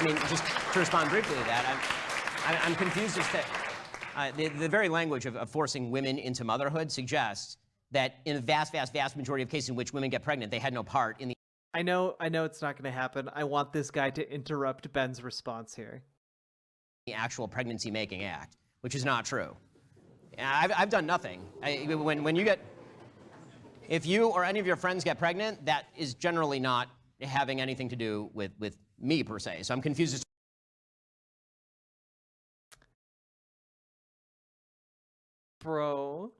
I mean, just to respond briefly to that, I'm confused as to the very language of forcing women into motherhood suggests that in a vast majority of cases in which women get pregnant, they had no part in the. I know it's not going to happen. I want this guy to interrupt Ben's response here. The actual pregnancy-making act, which is not true. I've done nothing. When you get, if you or any of your friends get pregnant, that is generally not having anything to do with me per se. So I'm confused as to. Bro.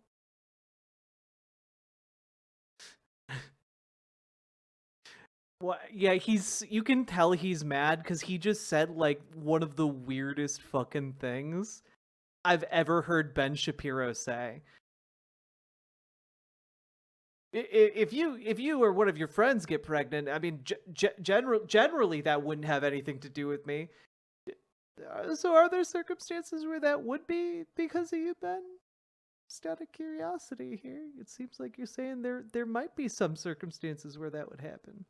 What? Yeah, you can tell he's mad because he just said like one of the weirdest fucking things I've ever heard Ben Shapiro say. If you or one of your friends get pregnant, I mean, generally that wouldn't have anything to do with me. So are there circumstances where that would be because of you, Ben? Just out of curiosity here, it seems like you're saying there might be some circumstances where that would happen.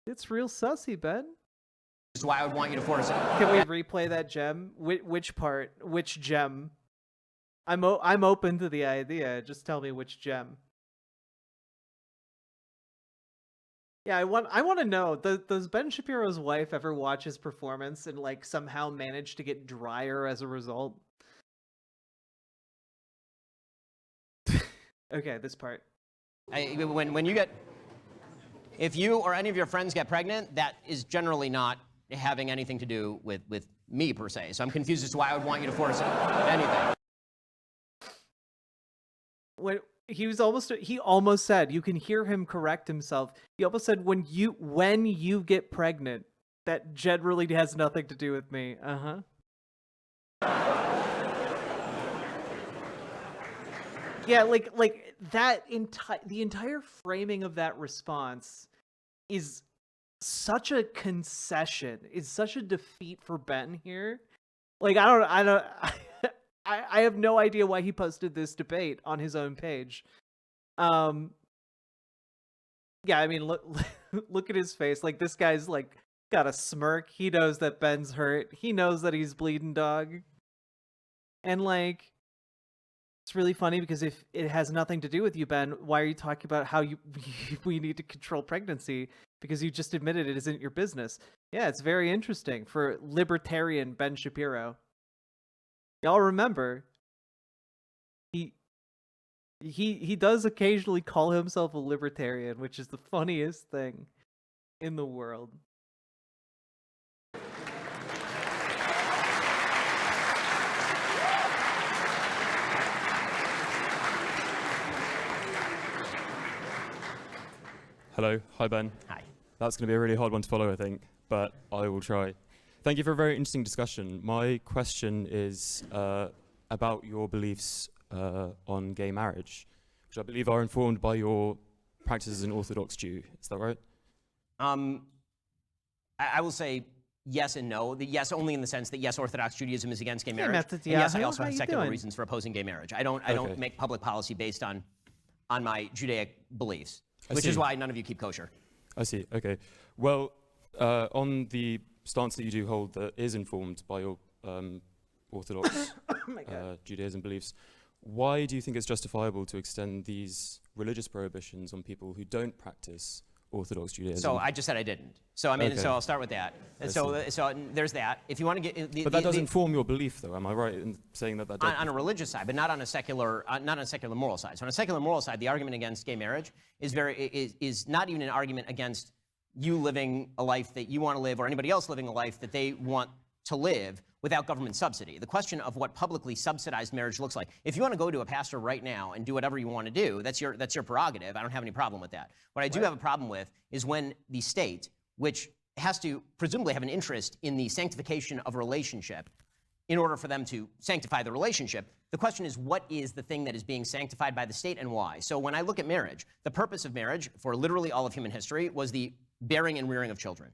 It's real sussy, Ben. That's why I would want you to force it. Can we replay that gem? Which part? Which gem? I'm open to the idea. Just tell me which gem. Yeah, I want to know. Does Ben Shapiro's wife ever watch his performance and like somehow manage to get drier as a result? Okay, this part. When you get. If you or any of your friends get pregnant, that is generally not having anything to do with me per se. So I'm confused as to why I would want you to force anything. When he almost said, you can hear him correct himself. He almost said, when you get pregnant, that generally has nothing to do with me. Yeah, like that the entire framing of that response is such a concession. Is such a defeat for Ben here. Like I have no idea why he posted this debate on his own page. Yeah, I mean, look at his face. Like this guy's like got a smirk. He knows that Ben's hurt. He knows that he's bleeding, dog. And like, it's really funny because if it has nothing to do with you, Ben, why are you talking about how we need to control pregnancy? Because you just admitted it isn't your business. Yeah, it's very interesting for libertarian Ben Shapiro. Y'all remember, he does occasionally call himself a libertarian, which is the funniest thing in the world. Hello. Hi, Ben. Hi. That's going to be a really hard one to follow, I think, but I will try. Thank you for a very interesting discussion. My question is about your beliefs on gay marriage, which I believe are informed by your practice as an Orthodox Jew. Is that right? I will say yes and no. The yes only in the sense that yes, Orthodox Judaism is against gay marriage. Methods, And yes, I Yahoo, also how have you secular doing? reasons for opposing gay marriage. I don't make public policy based on my Judaic beliefs, which is why none of you keep kosher. I see. Okay. Well, on the stance that you do hold that is informed by your Orthodox Judaism beliefs, why do you think it's justifiable to extend these religious prohibitions on people who don't practice Orthodox Judaism? So I just said I didn't. So I mean, Okay. so I'll start with that. And so there's that. If you want to get, But that does inform your belief, though. Am I right in saying that that does? on a religious side, but not on a secular, moral side. So on a secular moral side, the argument against gay marriage is not even an argument against you living a life that you want to live or anybody else living a life that they want to live without government subsidy. The question of what publicly subsidized marriage looks like. If you want to go to a pastor right now and do whatever you want to do, that's your prerogative. I don't have any problem with that. What I do have a problem with is when the state, which has to presumably have an interest in the sanctification of a relationship, in order for them to sanctify the relationship, the question is, what is the thing that is being sanctified by the state and why? So when I look at marriage, the purpose of marriage for literally all of human history was the bearing and rearing of children.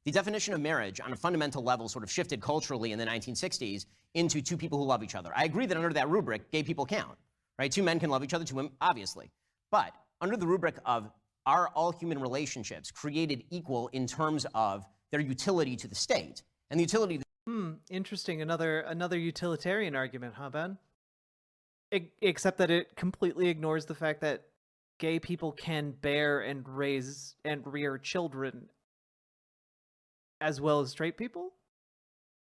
The definition of marriage on a fundamental level sort of shifted culturally in the 1960s into two people who love each other. I agree that under that rubric, gay people count, right? Two men can love each other, two women, obviously. But under the rubric of are all human relationships created equal in terms of their utility to the state and the utility Interesting. Another utilitarian argument, huh, Ben? Except that it completely ignores the fact that gay people can bear and raise and rear children as well as straight people.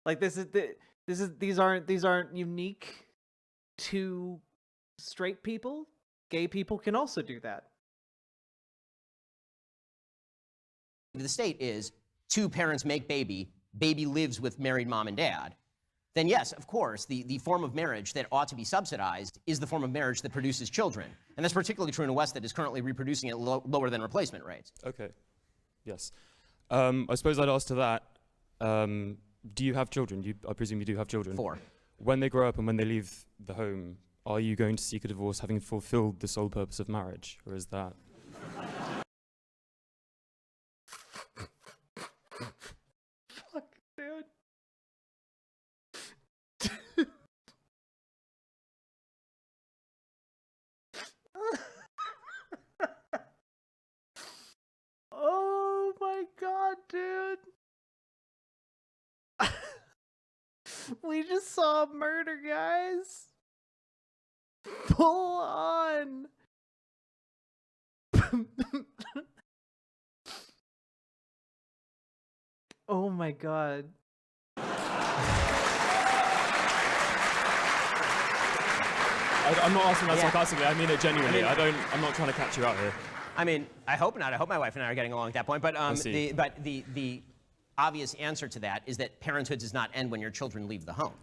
Like these aren't unique to straight people. Gay people can also do that. the state is two parents make baby, baby lives with married mom and dad, then yes, of course, the form of marriage that ought to be subsidized is the form of marriage that produces children. And that's particularly true in a West that is currently reproducing at lower than replacement rates. Okay. Yes. I suppose I'd ask to that, do you have children? I presume you do have children. 4. When they grow up and when they leave the home, are you going to seek a divorce having fulfilled the sole purpose of marriage? Or is that... Fuck, dude. Oh my god, dude. We just saw a murder, guys. Full on. Oh my god. I'm not asking that Yeah. sarcastically, I mean it genuinely. I'm not trying to catch you out here. I mean, I hope not. I hope my wife and I are getting along at that point. But see. the obvious answer to that is that parenthood does not end when your children leave the home.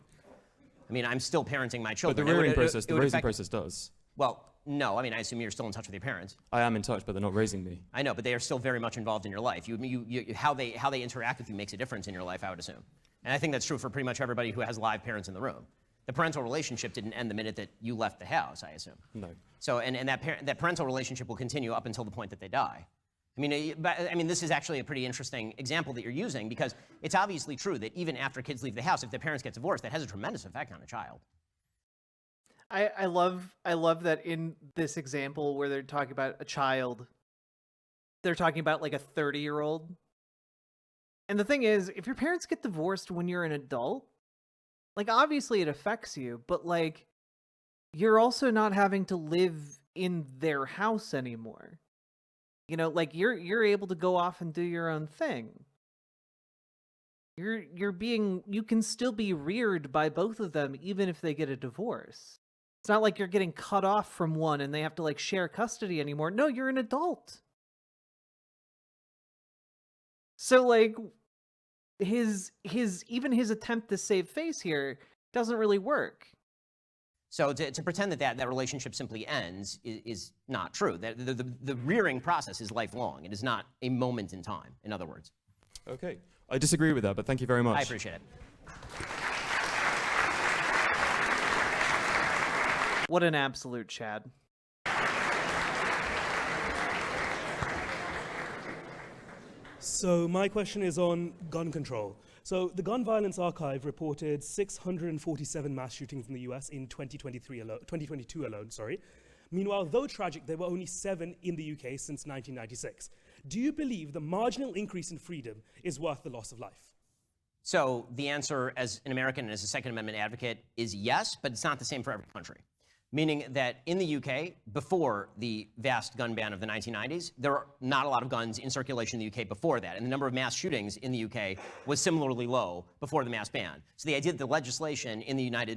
I mean, I'm still parenting my But children. the It would- rearing it- process, it the would raising affect- process does. Well, no. I mean, I assume you're still in touch with your parents. I am in touch, but they're not raising me. I know, but they are still very much involved in your life. How they interact with you makes a difference in your life, I would assume. And I think that's true for pretty much everybody who has live parents in the room. The parental relationship didn't end the minute that you left the house, I assume. No. So, and that parental relationship will continue up until the point that they die. I mean, this is actually a pretty interesting example that you're using because it's obviously true that even after kids leave the house, if their parents get divorced, that has a tremendous effect on a child. I love that in this example where they're talking about a child, they're talking about like a 30-year-old. And the thing is, if your parents get divorced when you're an adult, like obviously it affects you, but like you're also not having to live in their house anymore. You know, like you're able to go off and do your own thing. You can still be reared by both of them even if they get a divorce. It's not like you're getting cut off from one and they have to like share custody anymore. No, you're an adult. So like his attempt to save face here doesn't really work. So to pretend that relationship simply ends is not true. The rearing process is lifelong. It is not a moment in time, in other words. Okay. I disagree with that, but thank you very much. I appreciate it. What an absolute Chad. So my question is on gun control. So the Gun Violence Archive reported 647 mass shootings in the US in 2022 alone. Meanwhile, though tragic, there were only 7 in the UK since 1996. Do you believe the marginal increase in freedom is worth the loss of life? So the answer as an American and as a Second Amendment advocate is yes, but it's not the same for every country. Meaning that in the UK, before the vast gun ban of the 1990s, there were not a lot of guns in circulation in the UK before that. And the number of mass shootings in the UK was similarly low before the mass ban. So the idea that the legislation in the United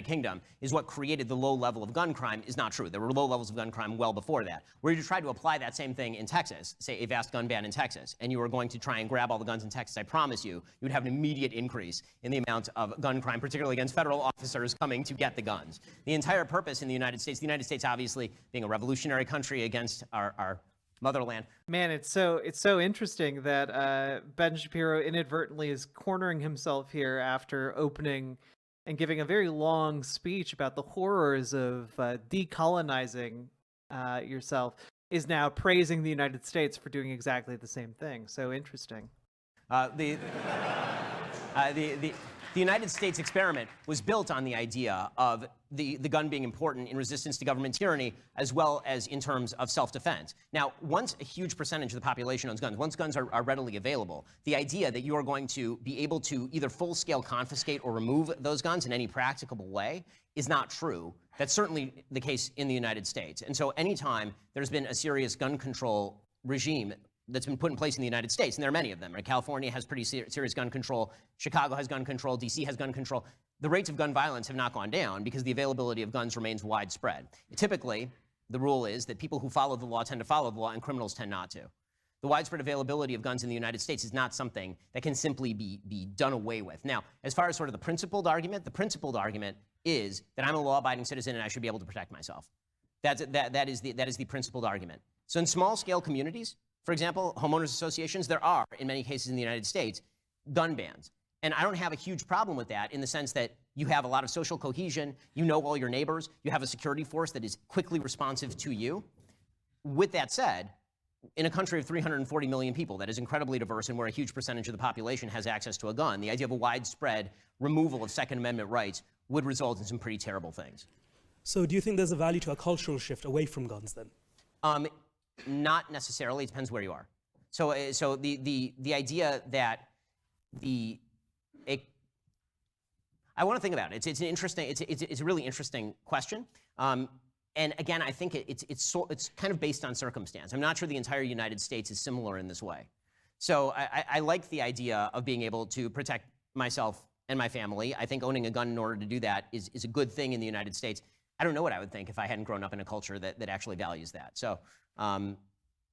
Kingdom, is what created the low level of gun crime is not true. There were low levels of gun crime well before that. Were you to try to apply that same thing in Texas, say a vast gun ban in Texas, and you were going to try and grab all the guns in Texas, I promise you would have an immediate increase in the amount of gun crime, particularly against federal officers coming to get the guns. The entire purpose in the United States obviously being a revolutionary country against our motherland. Man, it's so interesting that Ben Shapiro inadvertently is cornering himself here after opening and giving a very long speech about the horrors of decolonizing yourself, is now praising the United States for doing exactly the same thing. So interesting. The United States experiment was built on the idea of the gun being important in resistance to government tyranny, as well as in terms of self-defense. Now, once a huge percentage of the population owns guns, once guns are readily available, the idea that you are going to be able to either full-scale confiscate or remove those guns in any practicable way is not true. That's certainly the case in the United States. And so anytime there's been a serious gun control regime that's been put in place in the United States, and there are many of them, right? California has pretty serious gun control. Chicago has gun control. DC has gun control. The rates of gun violence have not gone down because the availability of guns remains widespread. Typically, the rule is that people who follow the law tend to follow the law and criminals tend not to. The widespread availability of guns in the United States is not something that can simply be done away with. Now, as far as sort of the principled argument is that I'm a law-abiding citizen and I should be able to protect myself. That is the principled argument. So in small-scale communities, for example, homeowners associations, there are, in many cases in the United States, gun bans. And I don't have a huge problem with that in the sense that you have a lot of social cohesion, you know all your neighbors, you have a security force that is quickly responsive to you. With that said, in a country of 340 million people that is incredibly diverse and where a huge percentage of the population has access to a gun, the idea of a widespread removal of Second Amendment rights would result in some pretty terrible things. So do you think there's a value to a cultural shift away from guns then? Not necessarily. It depends where you are. So the idea that I want to think about it. It's a really interesting question. And again, I think it's kind of based on circumstance. I'm not sure the entire United States is similar in this way. So I like the idea of being able to protect myself and my family. I think owning a gun in order to do that is a good thing in the United States. I don't know what I would think if I hadn't grown up in a culture that actually values that. So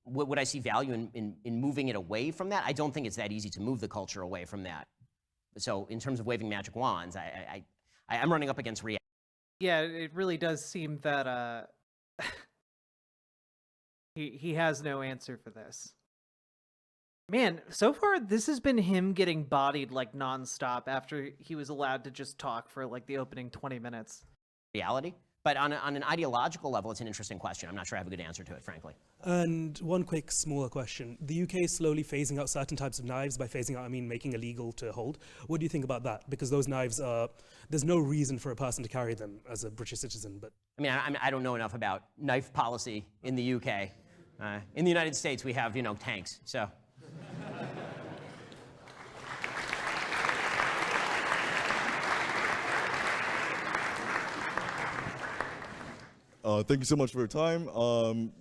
would I see value in moving it away from that? I don't think it's that easy to move the culture away from that. So in terms of waving magic wands, I'm running up against reality. Yeah, it really does seem that he has no answer for this. Man, so far this has been him getting bodied like nonstop after he was allowed to just talk for like the opening 20 minutes. Reality. But on an ideological level, it's an interesting question. I'm not sure I have a good answer to it, frankly. And one quick, smaller question. The UK is slowly phasing out certain types of knives. By phasing out, I mean making illegal to hold. What do you think about that? Because those knives there's no reason for a person to carry them as a British citizen. But I mean, I don't know enough about knife policy in the UK. In the United States, we have, tanks, so. Thank you so much for your time.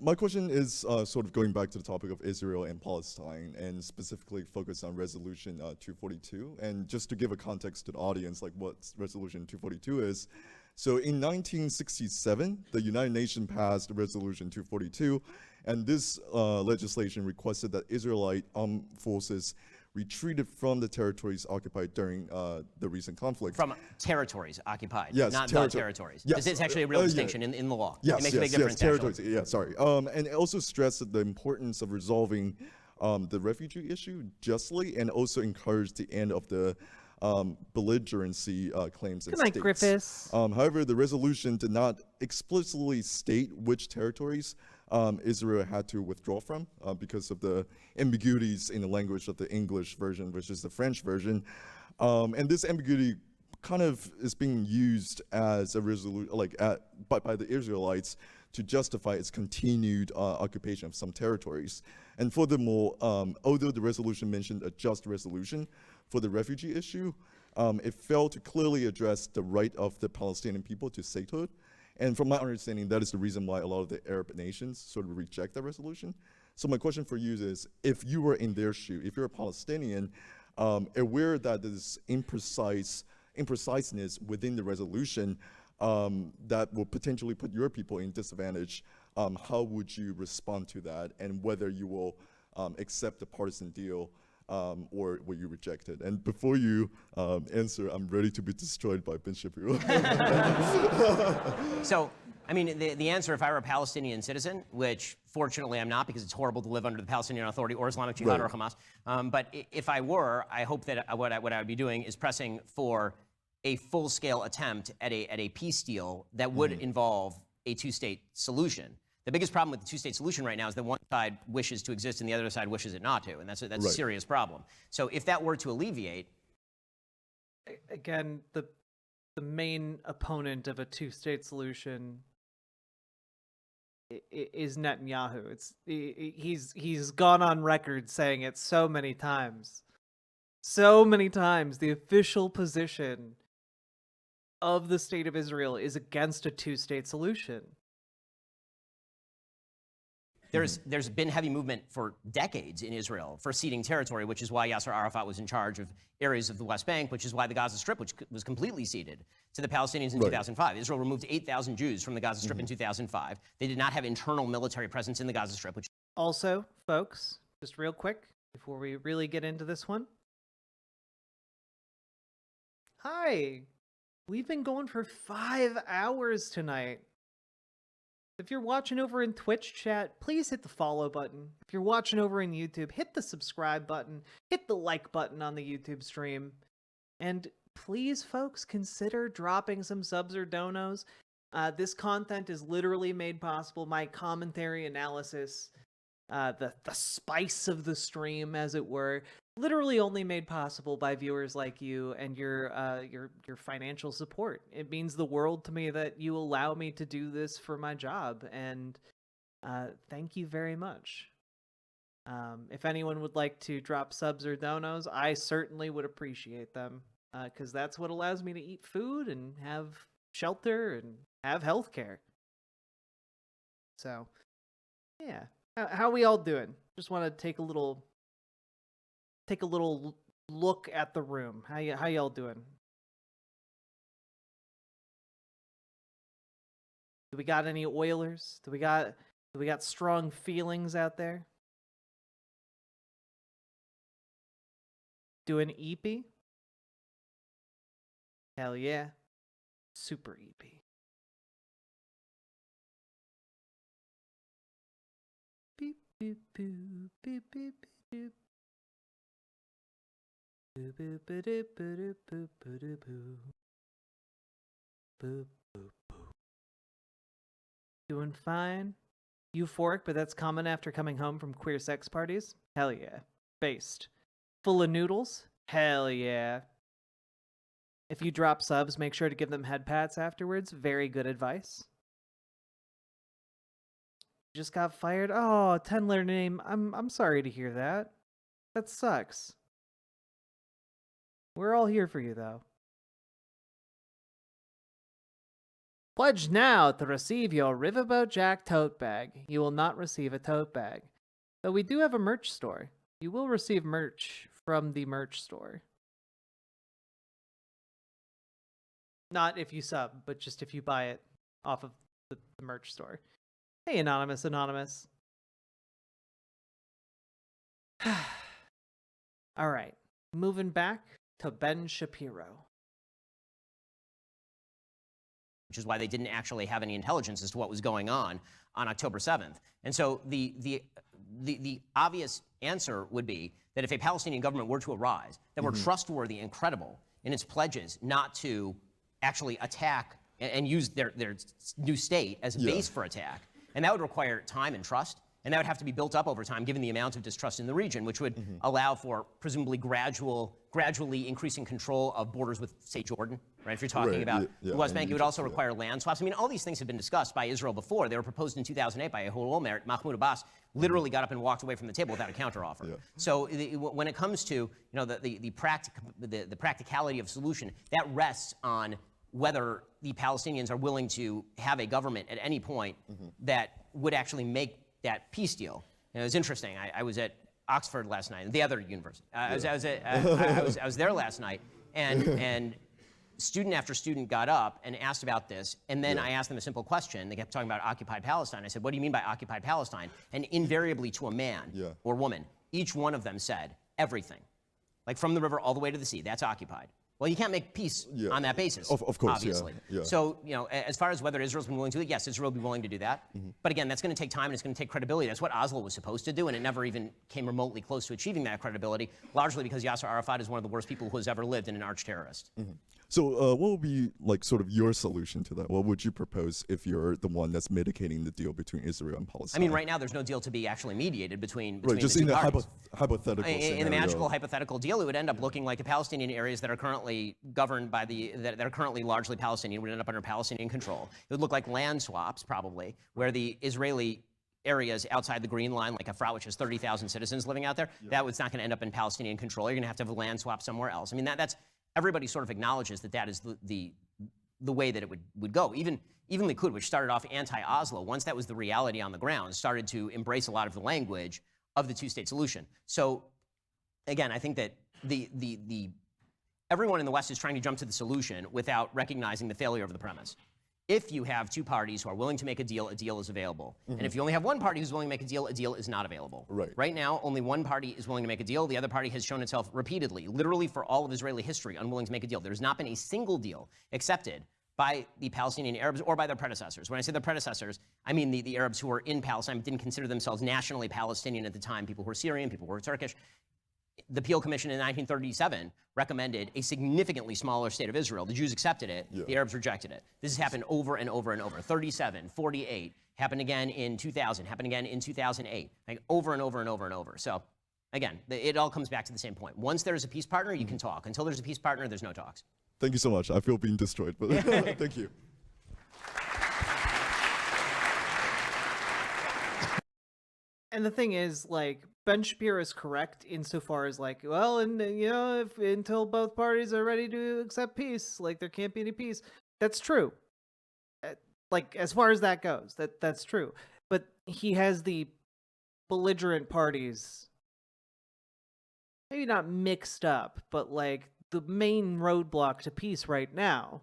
My question is sort of going back to the topic of Israel and Palestine, and specifically focused on Resolution 242. And just to give a context to the audience, like what Resolution 242 is. So in 1967, the United Nations passed Resolution 242, and this legislation requested that Israelite armed forces retreated from the territories occupied during the recent conflict. From territories occupied, yes, not the territories. Yes. It's actually a real distinction in the law. Yes, it makes a big difference, territories, yeah, sorry. And it also stressed the importance of resolving the refugee issue justly and also encouraged the end of the belligerency claims and Good night, states. Griffiths. However, the resolution did not explicitly state which territories Israel had to withdraw from because of the ambiguities in the language of the English version versus the French version. And this ambiguity kind of is being used as a resolution, by the Israelites to justify its continued occupation of some territories. And furthermore, although the resolution mentioned a just resolution for the refugee issue, it failed to clearly address the right of the Palestinian people to statehood. And from my understanding, that is the reason why a lot of the Arab nations sort of reject that resolution. So my question for you is, if you were in their shoe, if you're a Palestinian, aware that there's impreciseness within the resolution that will potentially put your people in disadvantage, how would you respond to that, and whether you will accept the partisan deal or will you reject it? And before you answer, I'm ready to be destroyed by Ben Shapiro. So, I mean, the answer, if I were a Palestinian citizen, which fortunately I'm not because it's horrible to live under the Palestinian Authority or Islamic Jihad or Hamas, but if I were, I hope that what I would be doing is pressing for a full-scale attempt at a peace deal that would involve a two-state solution. The biggest problem with the two-state solution right now is that one side wishes to exist and the other side wishes it not to, and that's a serious problem. So if that were to alleviate... Again, the main opponent of a two-state solution is Netanyahu. He's gone on record saying it so many times. So many times, the official position of the state of Israel is against a two-state solution. There's been heavy movement for decades in Israel for ceding territory, which is why Yasser Arafat was in charge of areas of the West Bank, which is why the Gaza Strip, which was completely ceded to the Palestinians in 2005. Israel removed 8,000 Jews from the Gaza Strip in 2005. They did not have internal military presence in the Gaza Strip. Also, folks, just real quick, before we really get into this one. Hi! We've been going for 5 hours tonight. If you're watching over in Twitch chat, please hit the follow button. If you're watching over in YouTube, hit the subscribe button, hit the like button on the YouTube stream. And please, folks, consider dropping some subs or donos. This content is literally made possible. My commentary, analysis, the spice of the stream, as it were, literally only made possible by viewers like you and your financial support. It means the world to me that you allow me to do this for my job, and thank you very much. If anyone would like to drop subs or donos, I certainly would appreciate them, because that's what allows me to eat food and have shelter and have healthcare. So, yeah. How we all doing? Just want to take a little look at the room. How y'all doing? Do we got any Oilers? Do we got strong feelings out there? Doing EP? Hell yeah. Super EP. Beep beep boop beep beep beep. Boop boop boop boop boop boop boop boop. Doing fine. Euphoric, but that's common after coming home from queer sex parties. Hell yeah. Based. Full of noodles. Hell yeah. If you drop subs, make sure to give them head pats afterwards. Very good advice. Just got fired. Oh, 10-letter name. I'm sorry to hear that. That sucks. We're all here for you, though. Pledge now to receive your Riverboat Jack tote bag. You will not receive a tote bag. Though we do have a merch store. You will receive merch from the merch store. Not if you sub, but just if you buy it off of the merch store. Hey, Anonymous. All right. Moving back to Ben Shapiro. Which is why they didn't actually have any intelligence as to what was going on October 7th. And so the the obvious answer would be that if a Palestinian government were to arise that were trustworthy and credible in its pledges not to actually attack and use their new state as a base for attack, and that would require time and trust, and that would have to be built up over time given the amount of distrust in the region, which would allow for presumably gradually increasing control of borders with, say, Jordan, right? If you're talking about the West Bank, it would also require land swaps. I mean, all these things have been discussed by Israel before. They were proposed in 2008 by Ehud Olmert. Mahmoud Abbas literally got up and walked away from the table without a counteroffer. So when it comes to the practicality of solution, that rests on whether the Palestinians are willing to have a government at any point that would actually make that peace deal. And it was interesting. I was at Oxford last night, the other university. I was there last night, and student after student got up and asked about this, and then I asked them a simple question. They kept talking about occupied Palestine. I said, what do you mean by occupied Palestine? And invariably to a man or woman, each one of them said, everything. Like from the river all the way to the sea, that's occupied. Well, you can't make peace on that basis, of course, obviously. So, as far as whether Israel's been willing to do it, yes, Israel will be willing to do that. But again, that's going to take time and it's going to take credibility. That's what Oslo was supposed to do, and it never even came remotely close to achieving that credibility, largely because Yasser Arafat is one of the worst people who has ever lived and an arch terrorist. So what would be like sort of your solution to that? What would you propose if you're the one that's mitigating the deal between Israel and Palestine? I mean, right now there's no deal to be actually mediated between just the two in the parties. hypothetical scenario. In the magical hypothetical deal, it would end up looking like the Palestinian areas that are currently governed by that are currently largely Palestinian would end up under Palestinian control. It would look like land swaps, probably, where the Israeli areas outside the Green Line, like Efrat, which has 30,000 citizens living out there, that was not going to end up in Palestinian control. You're going to have a land swap somewhere else. I mean, that's everybody sort of acknowledges that is the way that it would go. Even Likud, which started off anti-Oslo, once that was the reality on the ground, started to embrace a lot of the language of the two-state solution. So, again, I think that everyone in the West is trying to jump to the solution without recognizing the failure of the premise. If you have two parties who are willing to make a deal is available. And if you only have one party who's willing to make a deal is not available. Right now, only one party is willing to make a deal. The other party has shown itself repeatedly, literally for all of Israeli history, unwilling to make a deal. There's not been a single deal accepted by the Palestinian Arabs or by their predecessors. When I say their predecessors, I mean the Arabs who were in Palestine but didn't consider themselves nationally Palestinian at the time, people who were Syrian, people who were Turkish. The Peel Commission in 1937 recommended a significantly smaller state of Israel. The Jews accepted it. The Arabs rejected it. This has happened over and over and over. 37, 48, happened again in 2000, happened again in 2008, like over and over and over and over. So, again, it all comes back to the same point. Once there's a peace partner, you can talk. Until there's a peace partner, there's no talks. Thank you so much. I feel being destroyed, but thank you. And the thing is, like, Ben Shapiro is correct insofar as, like, well, and if until both parties are ready to accept peace, like, there can't be any peace. That's true. Like, as far as that goes, that's true. But he has the belligerent parties, maybe not mixed up, but like the main roadblock to peace right now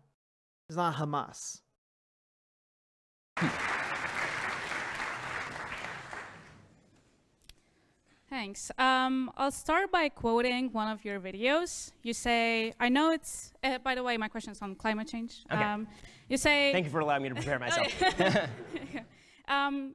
is not Hamas. Thanks. I'll start by quoting one of your videos. You say, I know it's, by the way, my question is on climate change. Okay. You say... Thank you for allowing me to prepare myself.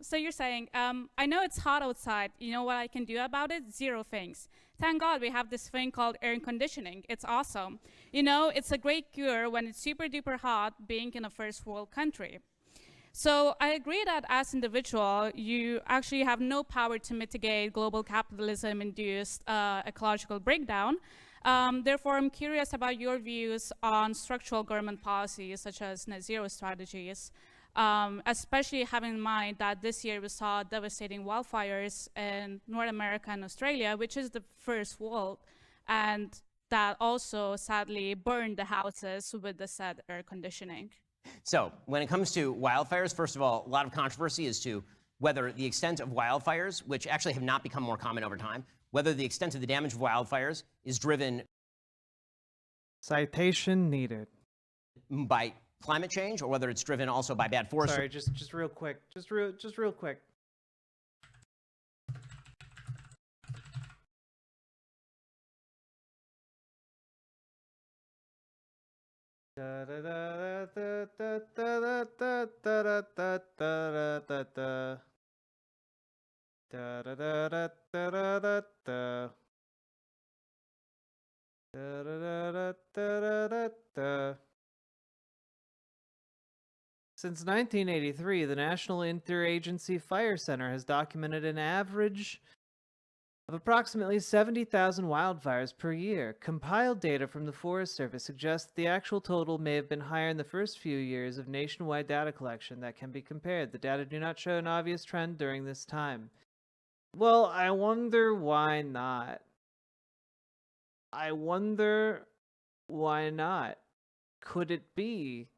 So you're saying, I know it's hot outside. You know what I can do about it? Zero things. Thank God we have this thing called air conditioning. It's awesome. You know, it's a great cure when it's super duper hot being in a first world country. So I agree that as an individual, you actually have no power to mitigate global capitalism-induced ecological breakdown. Therefore, I'm curious about your views on structural government policies, such as net zero strategies, especially having in mind that this year we saw devastating wildfires in North America and Australia, which is the first world, and that also sadly burned the houses with the said air conditioning. So when it comes to wildfires, first of all, a lot of controversy as to whether the extent of wildfires, which actually have not become more common over time, whether the extent of the damage of wildfires is driven Citation needed. by climate change or whether it's driven also by bad forest. Sorry, just real quick. Just real quick. Da da da da da da da da. Da da da da da da da. Since 1983, the National Interagency Fire Center has documented an average of approximately 70,000 wildfires per year. Compiled data from the Forest Service suggests that the actual total may have been higher in the first few years of nationwide data collection that can be compared. The data do not show an obvious trend during this time. Well, I wonder why not. I wonder why not. Could it be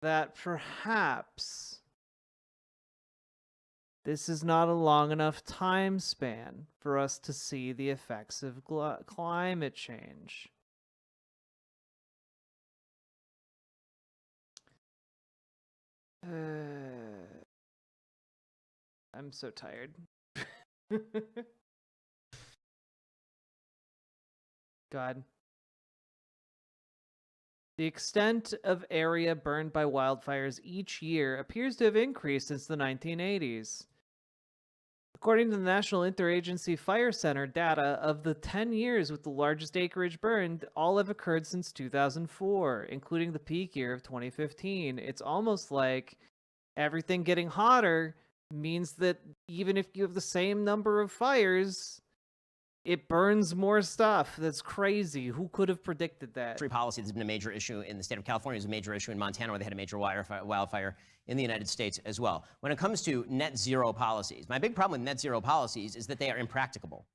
that perhaps this is not a long enough time span for us to see the effects of climate change? I'm so tired. God. The extent of area burned by wildfires each year appears to have increased since the 1980s. According to the National Interagency Fire Center data, of the 10 years with the largest acreage burned, all have occurred since 2004, including the peak year of 2015. It's almost like everything getting hotter means that even if you have the same number of fires, it burns more stuff. That's crazy. Who could have predicted that? Tree policy has been a major issue in the state of California. It was a major issue in Montana, where they had a major wildfire in the United States as well. When it comes to net zero policies, my big problem with net zero policies is that they are impracticable.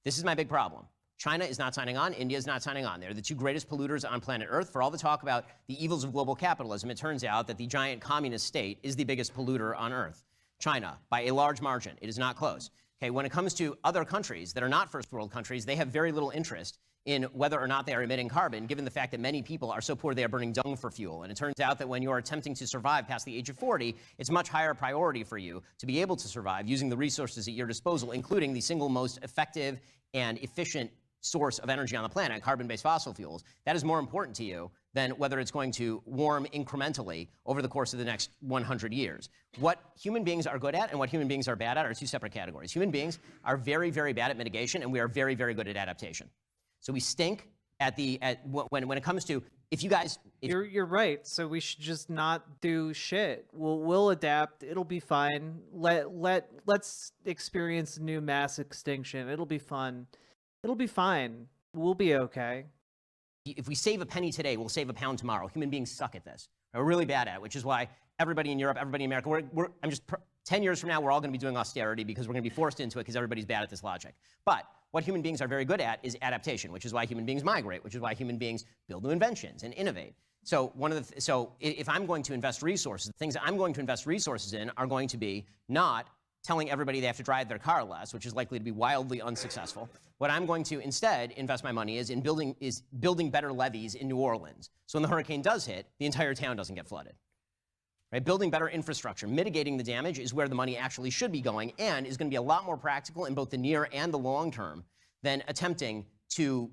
This is my big problem. China is not signing on. India is not signing on. They're the two greatest polluters on planet Earth. For all the talk about the evils of global capitalism, it turns out that the giant communist state is the biggest polluter on Earth. China, by a large margin. It is not close. Okay, when it comes to other countries that are not first world countries, they have very little interest in whether or not they are emitting carbon, given the fact that many people are so poor they are burning dung for fuel. And it turns out that when you are attempting to survive past the age of 40, it's much higher priority for you to be able to survive using the resources at your disposal, including the single most effective and efficient source of energy on the planet, carbon-based fossil fuels. That is more important to you than whether it's going to warm incrementally over the course of the next 100 years. What human beings are good at and what human beings are bad at are two separate categories. Human beings are very, very bad at mitigation, and we are very, very good at adaptation. So we stink when it comes to, if you guys... You're right. So we should just not do shit. We'll adapt. It'll be fine. Let's experience new mass extinction. It'll be fun. It'll be fine. We'll be okay. If we save a penny today, we'll save a pound tomorrow. Human beings suck at this. We're really bad at it, which is why everybody in Europe, everybody in America, 10 years from now, we're all going to be doing austerity because we're going to be forced into it because everybody's bad at this logic. But what human beings are very good at is adaptation, which is why human beings migrate, which is why human beings build new inventions and innovate. So if I'm going to invest resources, the things I'm going to invest resources in are going to be not telling everybody they have to drive their car less, which is likely to be wildly unsuccessful. What I'm going to instead invest my money is in building better levees in New Orleans. So when the hurricane does hit, the entire town doesn't get flooded. Right? Building better infrastructure, mitigating the damage is where the money actually should be going, and is going to be a lot more practical in both the near and the long term than attempting to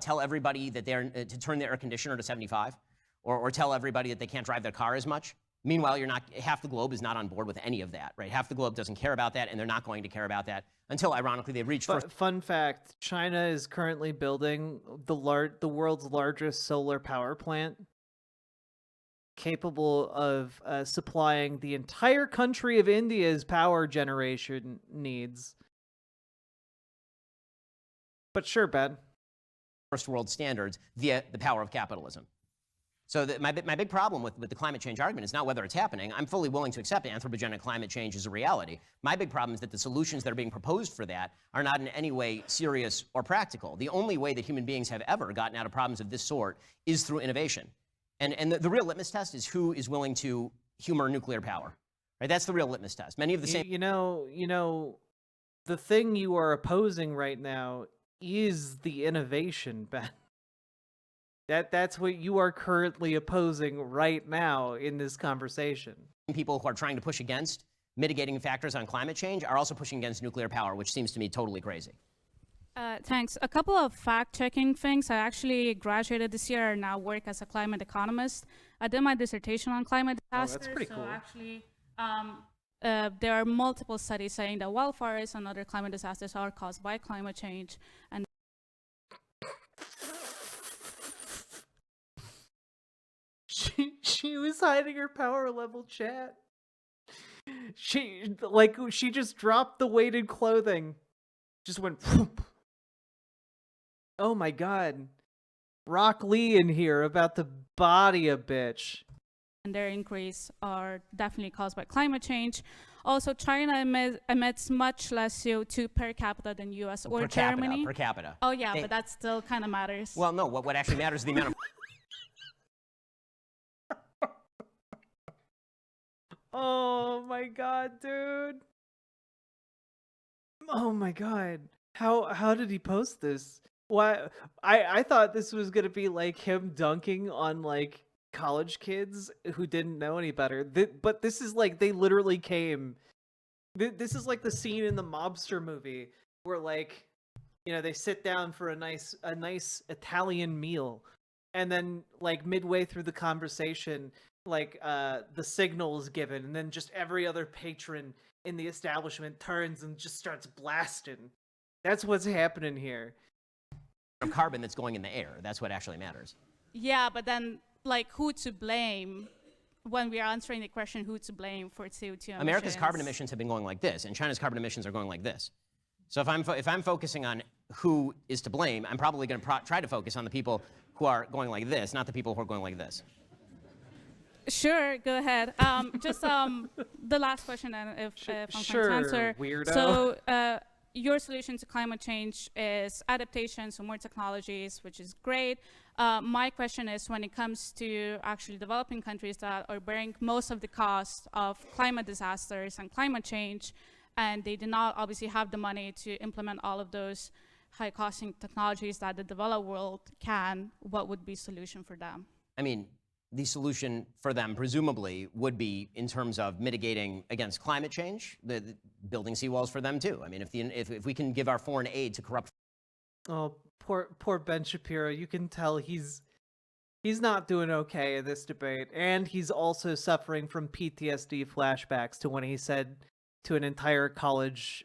tell everybody that they're to turn their air conditioner to 75, or tell everybody that they can't drive their car as much. Meanwhile, half the globe is not on board with any of that, right? Half the globe doesn't care about that, and they're not going to care about that until, ironically, they've reached first. Fun fact, China is currently building the world's largest solar power plant, capable of supplying the entire country of India's power generation needs. But sure, Ben. First world standards via the power of capitalism. So my big problem with the climate change argument is not whether it's happening. I'm fully willing to accept anthropogenic climate change as a reality. My big problem is that the solutions that are being proposed for that are not in any way serious or practical. The only way that human beings have ever gotten out of problems of this sort is through innovation. And the real litmus test is who is willing to humor nuclear power. Right? That's the real litmus test. Many of the same... You know, the thing you are opposing right now is the innovation, Ben. That's what you are currently opposing right now in this conversation. People who are trying to push against mitigating factors on climate change are also pushing against nuclear power, which seems to me totally crazy. Thanks. A couple of fact-checking things. I actually graduated this year and now work as a climate economist. I did my dissertation on climate disasters. that's pretty cool. So actually, there are multiple studies saying that wildfires and other climate disasters are caused by climate change. And she was hiding her power level, chat. She just dropped the weighted clothing. Just went whoop. Oh my god. Rock Lee in here about to body a bitch. and their increase are definitely caused by climate change. Also, China emits much less CO2 per capita than US or per Germany. Per capita. Oh yeah, but that still kind of matters. Well, no, what actually matters is the amount of Oh my god, dude. Oh my god. How did he post this? Why I thought this was going to be like him dunking on like college kids who didn't know any better. But this is like they literally came. This is like the scene in the mobster movie where like they sit down for a nice Italian meal, and then like midway through the conversation, like the signal is given, and then just every other patron in the establishment turns and just starts blasting. That's what's happening here. carbon that's going in the air. That's what actually matters. Yeah, but then like who to blame when we are answering the question who to blame for CO2 emissions? America's carbon emissions have been going like this, and China's carbon emissions are going like this. So if I'm focusing on who is to blame, I'm probably going to try to focus on the people who are going like this, not the people who are going like this. Sure, go ahead. Just the last question, then, if I'm sure, trying to answer. Weirdo. So your solution to climate change is adaptation, so more technologies, which is great. My question is, when it comes to actually developing countries that are bearing most of the cost of climate disasters and climate change, and they do not obviously have the money to implement all of those high-costing technologies that the developed world can, what would be solution for them? I mean, the solution for them presumably would be in terms of mitigating against climate change, the building seawalls for them too. I mean, if we can give our foreign aid to corrupt. Oh, poor Ben Shapiro. You can tell he's not doing okay in this debate, and he's also suffering from PTSD flashbacks to when he said to an entire college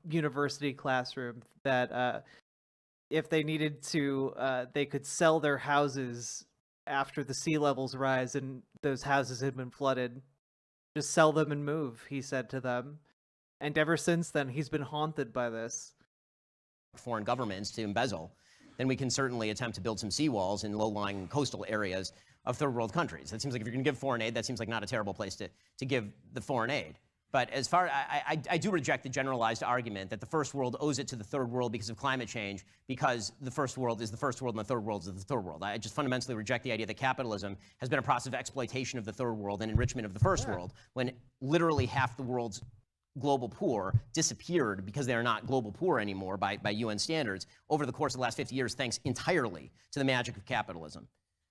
university classroom that if they needed to, they could sell their houses after the sea levels rise and those houses had been flooded. Just sell them and move, he said to them. And ever since then, he's been haunted by this. Foreign governments to embezzle, then we can certainly attempt to build some seawalls in low-lying coastal areas of third world countries. That seems like if you're going to give foreign aid, that seems like not a terrible place to give the foreign aid. But as far, I do reject the generalized argument that the first world owes it to the third world because of climate change, because the first world is the first world and the third world is the third world. I just fundamentally reject the idea that capitalism has been a process of exploitation of the third world and enrichment of the first world, when literally half the world's global poor disappeared because they are not global poor anymore by UN standards over the course of the last 50 years, thanks entirely to the magic of capitalism.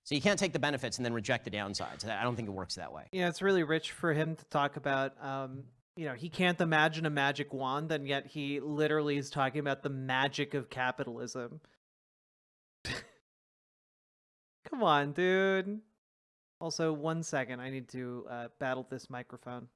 So you can't take the benefits and then reject the downsides. I don't think it works that way. Yeah, it's really rich for him to talk about, he can't imagine a magic wand, and yet he literally is talking about the magic of capitalism. Come on, dude. Also, 1 second, I need to battle this microphone.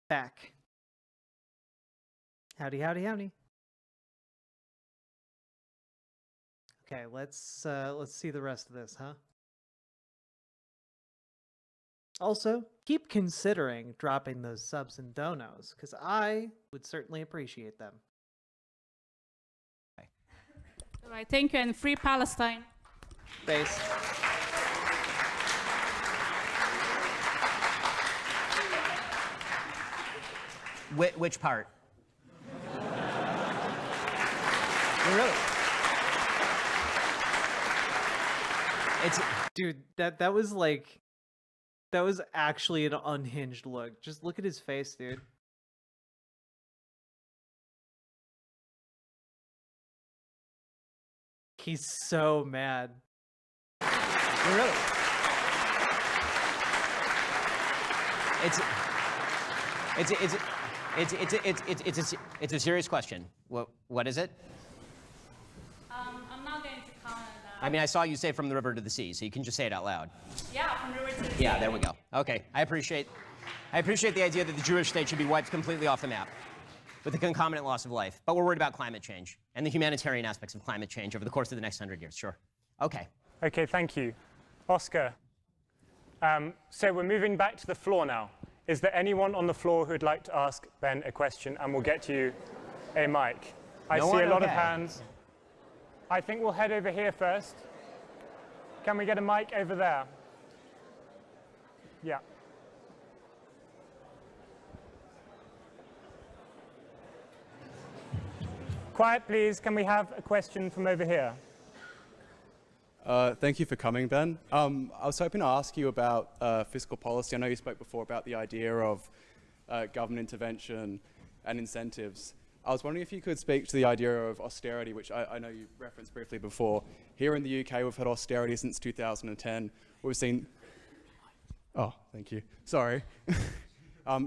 back. Howdy, howdy, howdy. Okay, let's see the rest of this, huh? Also, keep considering dropping those subs and donos, because I would certainly appreciate them. All right, thank you, and free Palestine. Thanks. Which part? Really? Dude, that was actually an unhinged look. Just look at his face, dude. He's so mad. Really? It's a serious question. What is it? I'm not going to comment on that. I mean, I saw you say from the river to the sea, so you can just say it out loud. Yeah, from the river to the sea. Yeah, there we go. Okay, I appreciate the idea that the Jewish state should be wiped completely off the map with the concomitant loss of life. But we're worried about climate change and the humanitarian aspects of climate change over the course of the next 100 years. Sure. Okay. Okay, thank you. Oscar, so we're moving back to the floor now. Is there anyone on the floor who would like to ask Ben a question, and we'll get you a mic? I see a lot of hands. I think we'll head over here first. Can we get a mic over there? Yeah. Quiet, please. Can we have a question from over here? Thank you for coming, Ben. I was hoping to ask you about fiscal policy. I know you spoke before about the idea of government intervention and incentives. I was wondering if you could speak to the idea of austerity, which I know you referenced briefly before. Here in the UK, we've had austerity since 2010. We've seen... Oh, thank you. Sorry.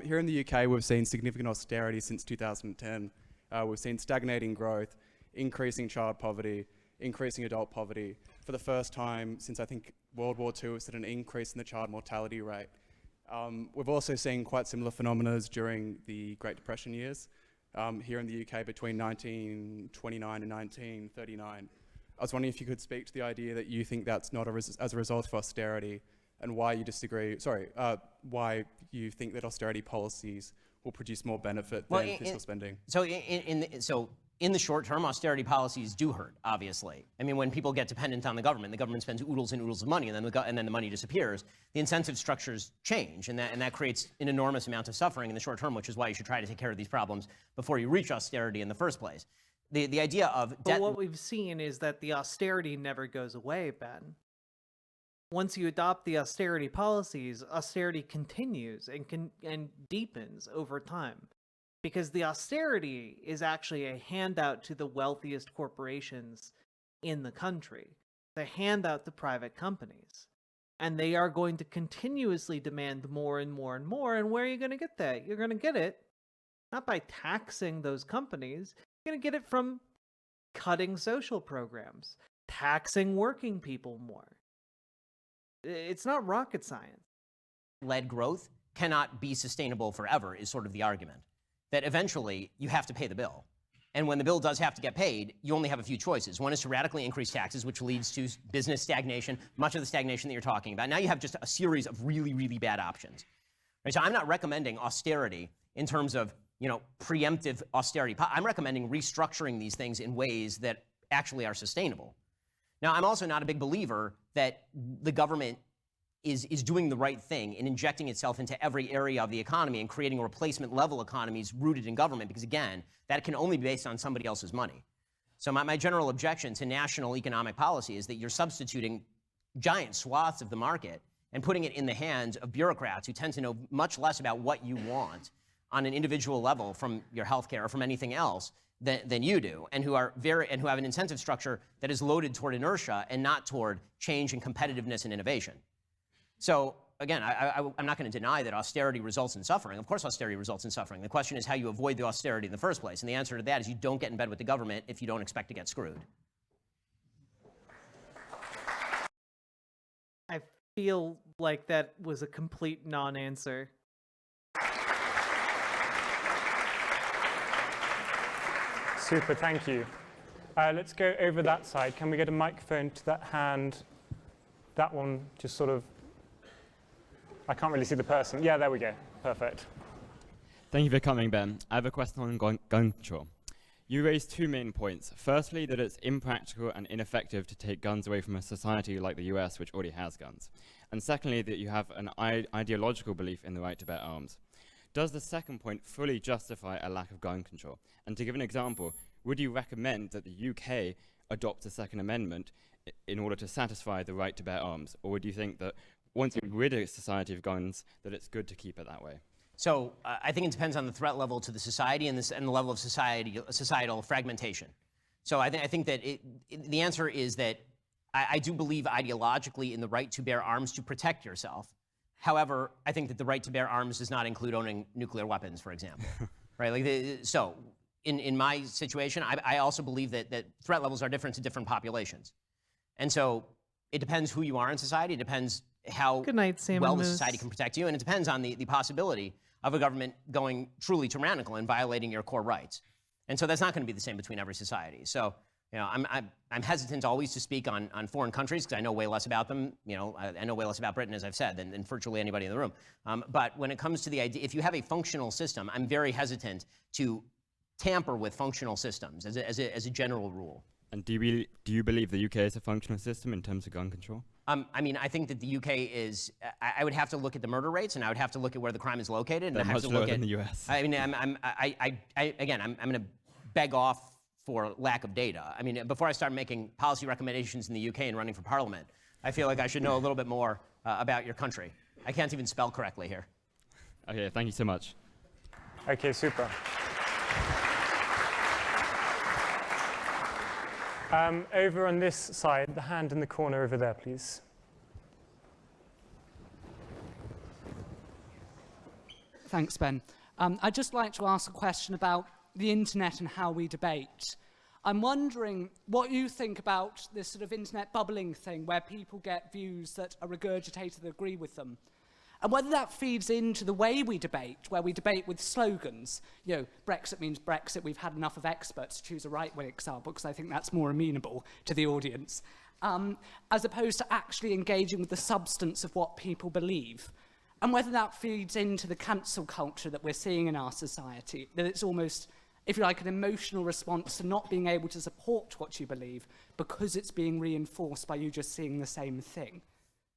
Here in the UK, we've seen significant austerity since 2010. We've seen stagnating growth, increasing child poverty, increasing adult poverty. For the first time since, I think, World War II, we've seen an increase in the child mortality rate. We've also seen quite similar phenomena during the Great Depression years here in the UK between 1929 and 1939. I was wondering if you could speak to the idea that you think that's not as a result of austerity, and why you disagree, why you think that austerity policies will produce more benefit than fiscal spending. So in the short term, austerity policies do hurt, obviously. I mean, when people get dependent on the government spends oodles and oodles of money, and then the money disappears, the incentive structures change, and that creates an enormous amount of suffering in the short term, which is why you should try to take care of these problems before you reach austerity in the first place. The idea of debt... But what we've seen is that the austerity never goes away, Ben. Once you adopt the austerity policies, austerity continues and deepens over time. Because the austerity is actually a handout to the wealthiest corporations in the country. It's a handout to private companies. And they are going to continuously demand more and more and more. And where are you going to get that? You're going to get it not by taxing those companies. You're going to get it from cutting social programs, taxing working people more. It's not rocket science. Led growth cannot be sustainable forever is sort of the argument. That eventually you have to pay the bill. And when the bill does have to get paid, you only have a few choices. One is to radically increase taxes, which leads to business stagnation, much of the stagnation that you're talking about. Now you have just a series of really, really bad options. Right? So I'm not recommending austerity in terms of, preemptive austerity. I'm recommending restructuring these things in ways that actually are sustainable. Now, I'm also not a big believer that the government is doing the right thing in injecting itself into every area of the economy and creating replacement level economies rooted in government, because again, that can only be based on somebody else's money. So my general objection to national economic policy is that you're substituting giant swaths of the market and putting it in the hands of bureaucrats who tend to know much less about what you want on an individual level from your healthcare or from anything else than you do, and who have an incentive structure that is loaded toward inertia and not toward change and competitiveness and innovation. So again, I'm not going to deny that austerity results in suffering. Of course austerity results in suffering. The question is how you avoid the austerity in the first place. And the answer to that is you don't get in bed with the government if you don't expect to get screwed. I feel like that was a complete non-answer. Super, thank you. Let's go over that side. Can we get a microphone to that hand? That one, just sort of, I can't really see the person. Yeah, there we go. Perfect. Thank you for coming, Ben. I have a question on gun control. You raised two main points. Firstly, that it's impractical and ineffective to take guns away from a society like the US, which already has guns. And secondly, that you have an ideological belief in the right to bear arms. Does the second point fully justify a lack of gun control? And to give an example, would you recommend that the UK adopt a Second Amendment in order to satisfy the right to bear arms? Or would you think that once you rid a society of guns, that it's good to keep it that way? So I think it depends on the threat level to the society and the level of societal fragmentation. So I think that the answer is that I do believe ideologically in the right to bear arms to protect yourself. However, I think that the right to bear arms does not include owning nuclear weapons, for example. Right? So in my situation, I also believe that threat levels are different to different populations. And so it depends who you are in society. It depends how well the society can protect you. And it depends on the possibility of a government going truly tyrannical and violating your core rights. And so that's not going to be the same between every society. So, you know, I'm hesitant always to speak on foreign countries because I know way less about them. You know, I know way less about Britain, as I've said, than virtually anybody in the room. But when it comes to the idea, if you have a functional system, I'm very hesitant to tamper with functional systems as a general rule. And do you believe the UK is a functional system in terms of gun control? I mean, I think that the UK is. I would have to look at the murder rates, and I would have to look at where the crime is located, and They're I have much to lower look than at the US. I mean, I'm going to beg off for lack of data. I mean, before I start making policy recommendations in the UK and running for parliament, I feel like I should know a little bit more about your country. I can't even spell correctly here. Okay, thank you so much. Okay, super. Over on this side, the hand in the corner over there, please. Thanks, Ben. I'd just like to ask a question about the internet and how we debate. I'm wondering what you think about this sort of internet bubbling thing where people get views that are regurgitated that agree with them. And whether that feeds into the way we debate, where we debate with slogans. You know, Brexit means Brexit, we've had enough of experts, to choose a right-wing example, because I think that's more amenable to the audience, as opposed to actually engaging with the substance of what people believe. And whether that feeds into the cancel culture that we're seeing in our society, that it's almost, if you like, an emotional response to not being able to support what you believe because it's being reinforced by you just seeing the same thing.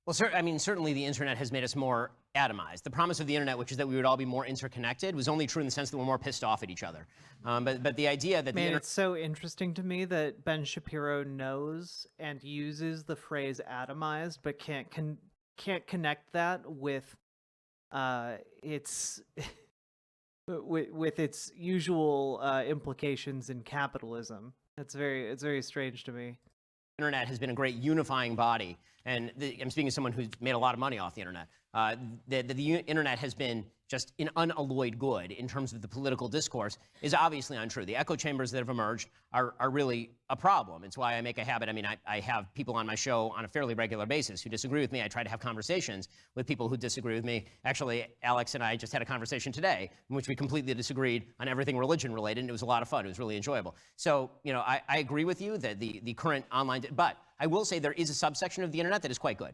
Well, I mean, certainly the internet has made us more atomized. The promise of the internet, which is that we would all be more interconnected, was only true in the sense that we're more pissed off at each other. But the idea that it's so interesting to me that Ben Shapiro knows and uses the phrase atomized, but can't connect that with its with its usual implications in capitalism. It's very strange to me. Internet has been a great unifying body, and I'm speaking as someone who's made a lot of money off the internet. The internet has been just an unalloyed good in terms of the political discourse is obviously untrue. The echo chambers that have emerged are really a problem. It's why I make a habit. I mean, I have people on my show on a fairly regular basis who disagree with me. I try to have conversations with people who disagree with me. Actually, Alex and I just had a conversation today in which we completely disagreed on everything religion related, and it was a lot of fun. It was really enjoyable. So, you know, I agree with you that the current online, but I will say there is a subsection of the internet that is quite good.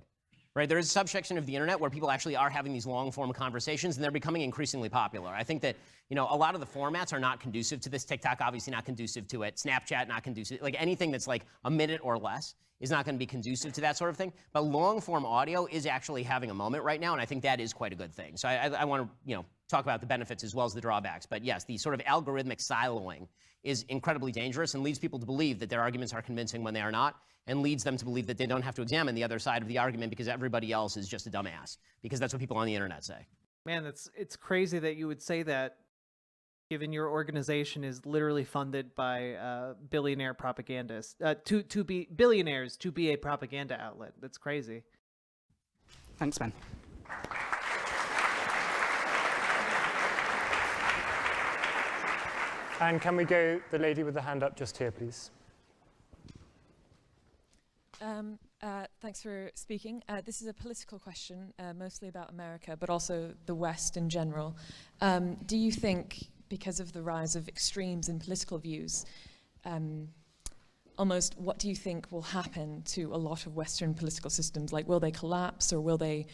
Right, there is a subsection of the internet where people actually are having these long-form conversations, and they're becoming increasingly popular. I think that, you know, a lot of the formats are not conducive to this. TikTok obviously not conducive to it. Snapchat not conducive. Like anything that's like a minute or less is not going to be conducive to that sort of thing. But long-form audio is actually having a moment right now, and I think that is quite a good thing. So I want to, you know, talk about the benefits as well as the drawbacks. But yes, the sort of algorithmic siloing is incredibly dangerous and leads people to believe that their arguments are convincing when they are not, and leads them to believe that they don't have to examine the other side of the argument because everybody else is just a dumbass, because that's what people on the internet say. Man, it's crazy that you would say that, given your organization is literally funded by billionaire propagandists, to be billionaires to be a propaganda outlet. That's crazy. Thanks, Ben. And can we go the lady with the hand up just here, please? Thanks for speaking. This is a political question, mostly about America, but also the West in general. Do you think, because of the rise of extremes in political views, almost what do you think will happen to a lot of Western political systems? Like, will they collapse, or will they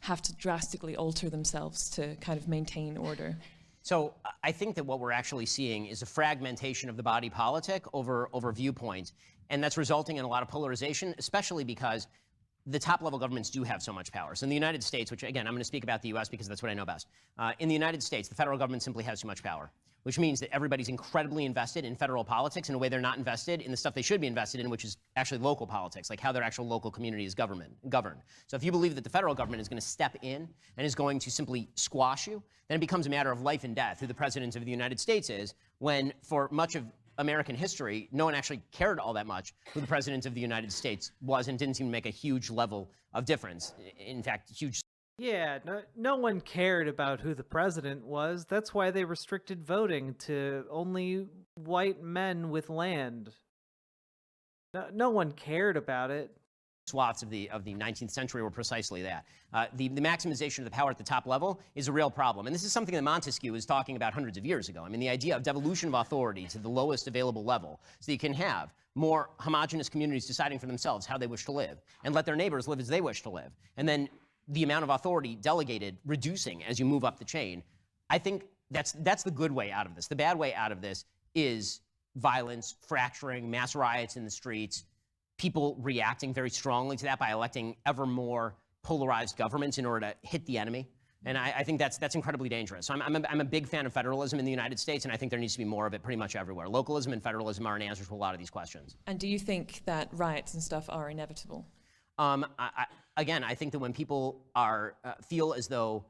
have to drastically alter themselves to kind of maintain order? So I think that what we're actually seeing is a fragmentation of the body politic over viewpoint, and that's resulting in a lot of polarization, especially because the top-level governments do have so much power. So in the United States, which, again, I'm going to speak about the U.S. because that's what I know best. In the United States, the federal government simply has too much power, which means that everybody's incredibly invested in federal politics in a way they're not invested in the stuff they should be invested in, which is actually local politics, like how their actual local community is governed. So if you believe that the federal government is going to step in and is going to simply squash you, then it becomes a matter of life and death who the president of the United States is, when for much of American history, no one actually cared all that much who the president of the United States was, and didn't seem to make a huge level of difference. In fact, huge. Yeah, no one cared about who the president was. That's why they restricted voting to only white men with land. No one cared about it. Swaths of the 19th century were precisely that. The maximization of the power at the top level is a real problem. And this is something that Montesquieu was talking about hundreds of years ago. I mean, the idea of devolution of authority to the lowest available level so that you can have more homogenous communities deciding for themselves how they wish to live and let their neighbors live as they wish to live. And then the amount of authority delegated reducing as you move up the chain. I think that's the good way out of this. The bad way out of this is violence, fracturing, mass riots in the streets, people reacting very strongly to that by electing ever more polarized governments in order to hit the enemy. And I think that's incredibly dangerous. So I'm a big fan of federalism in the United States, and I think there needs to be more of it pretty much everywhere. Localism and federalism are an answer to a lot of these questions. And do you think that riots and stuff are inevitable? Again, I think that when people feel as though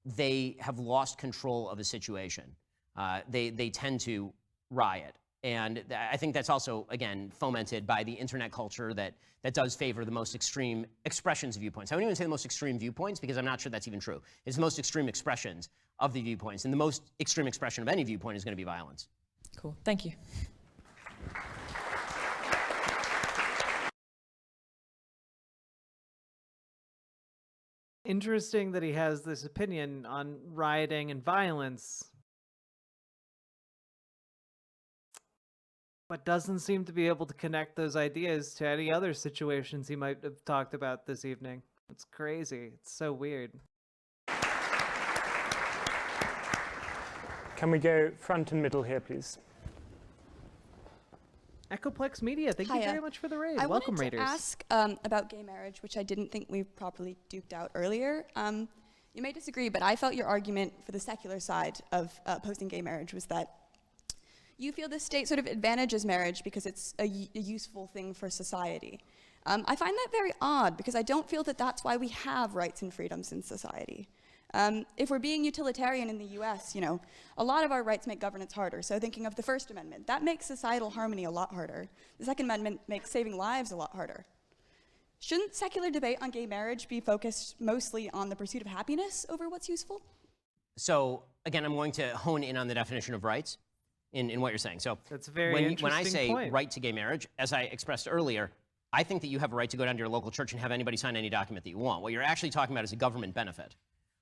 they have lost control of a situation, they tend to riot. And I think that's also, again, fomented by the internet culture that does favor the most extreme expressions of viewpoints. I wouldn't even say the most extreme viewpoints, because I'm not sure that's even true. It's the most extreme expressions of the viewpoints. And the most extreme expression of any viewpoint is going to be violence. Cool. Thank you. Interesting that he has this opinion on rioting and violence, but doesn't seem to be able to connect those ideas to any other situations he might have talked about this evening. It's crazy. It's so weird. Can we go front and middle here, please? Echoplex Media, thank you very much for the raid. I Welcome, wanted to Raiders. ask about gay marriage, which I didn't think we properly duked out earlier. You may disagree, but I felt your argument for the secular side of opposing gay marriage was that you feel the state sort of advantages marriage because it's a useful thing for society. I find that very odd, because I don't feel that that's why we have rights and freedoms in society. If we're being utilitarian in the US, you know, a lot of our rights make governance harder. So thinking of the First Amendment, that makes societal harmony a lot harder. The Second Amendment makes saving lives a lot harder. Shouldn't secular debate on gay marriage be focused mostly on the pursuit of happiness over what's useful? So again, I'm going to hone in on the definition of rights in what you're saying. So that's a very when interesting I say point. right to gay marriage, as I expressed earlier, I think that you have a right to go down to your local church and have anybody sign any document that you want. What you're actually talking about is a government benefit.